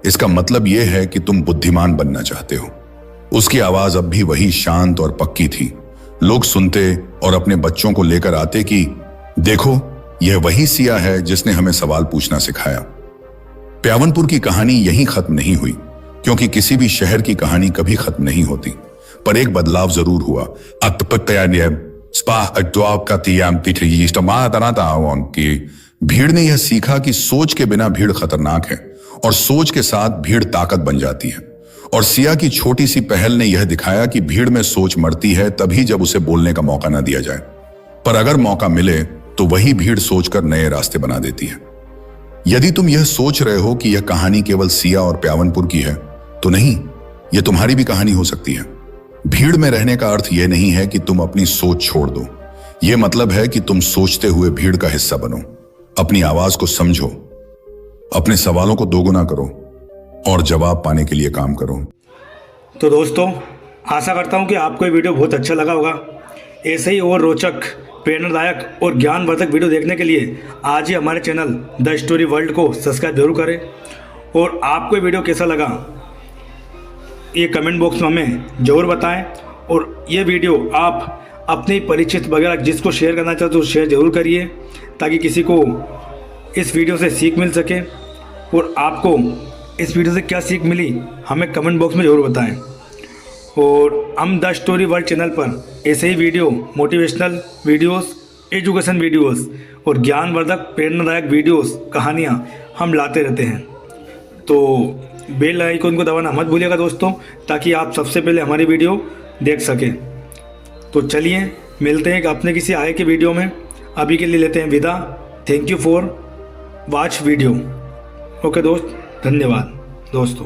इसका मतलब यह है कि तुम बुद्धिमान बनना चाहते हो। उसकी आवाज अब भी वही शांत और पक्की थी। लोग सुनते और अपने बच्चों को लेकर आते कि देखो, यह वही सिया है जिसने हमें सवाल पूछना सिखाया। प्यावनपुर की कहानी यहीं खत्म नहीं हुई, क्योंकि किसी भी शहर की कहानी कभी खत्म नहीं होती। पर एक बदलाव जरूर हुआ। भीड़ ने यह सीखा कि सोच के बिना भीड़ खतरनाक है और सोच के साथ भीड़ ताकत बन जाती है। और सिया की छोटी सी पहल ने यह दिखाया कि भीड़ में सोच मरती है तभी जब उसे बोलने का मौका न दिया जाए, पर अगर मौका मिले तो वही भीड़ सोचकर नए रास्ते बना देती है। यदि तुम यह सोच रहे हो कि यह कहानी केवल सिया और प्यावनपुर की है, तो नहीं, यह तुम्हारी भी कहानी हो सकती है। भीड़ में रहने का अर्थ यह नहीं है कि तुम अपनी सोच छोड़ दो, यह मतलब है कि तुम सोचते हुए भीड़ का हिस्सा बनो। अपनी आवाज को समझो, अपने सवालों को दोगुना करो और जवाब पाने के लिए काम करो। तो दोस्तों, आशा करता हूं कि आपको ये वीडियो बहुत अच्छा लगा होगा। ऐसे ही और रोचक, प्रेरणादायक और ज्ञानवर्धक वीडियो देखने के लिए आज ही हमारे चैनल द स्टोरी वर्ल्ड को सब्सक्राइब जरूर करें। और आपको ये वीडियो कैसा लगा ये कमेंट बॉक्स में हमें ज़रूर बताएं। और ये वीडियो आप अपने परिचित वगैरह जिसको शेयर करना चाहते हो तो शेयर जरूर करिए, ताकि किसी को इस वीडियो से सीख मिल सके। और आपको इस वीडियो से क्या सीख मिली हमें कमेंट बॉक्स में ज़रूर बताएं। और हम द स्टोरी वर्ल्ड चैनल पर ऐसे ही video, motivational videos, education videos और ज्ञानवर्धक, प्रेरणादायक वीडियोस, कहानियाँ हम लाते रहते हैं। तो बेल आइकन को दबाना मत भूलिएगा दोस्तों, ताकि आप सबसे पहले हमारी वीडियो देख सकें। तो चलिए मिलते हैं अपने किसी आगे के वीडियो में। अभी के लिए लेते हैं विदा। Thank you for watch video. Okay दोस्त, धन्यवाद दोस्तों।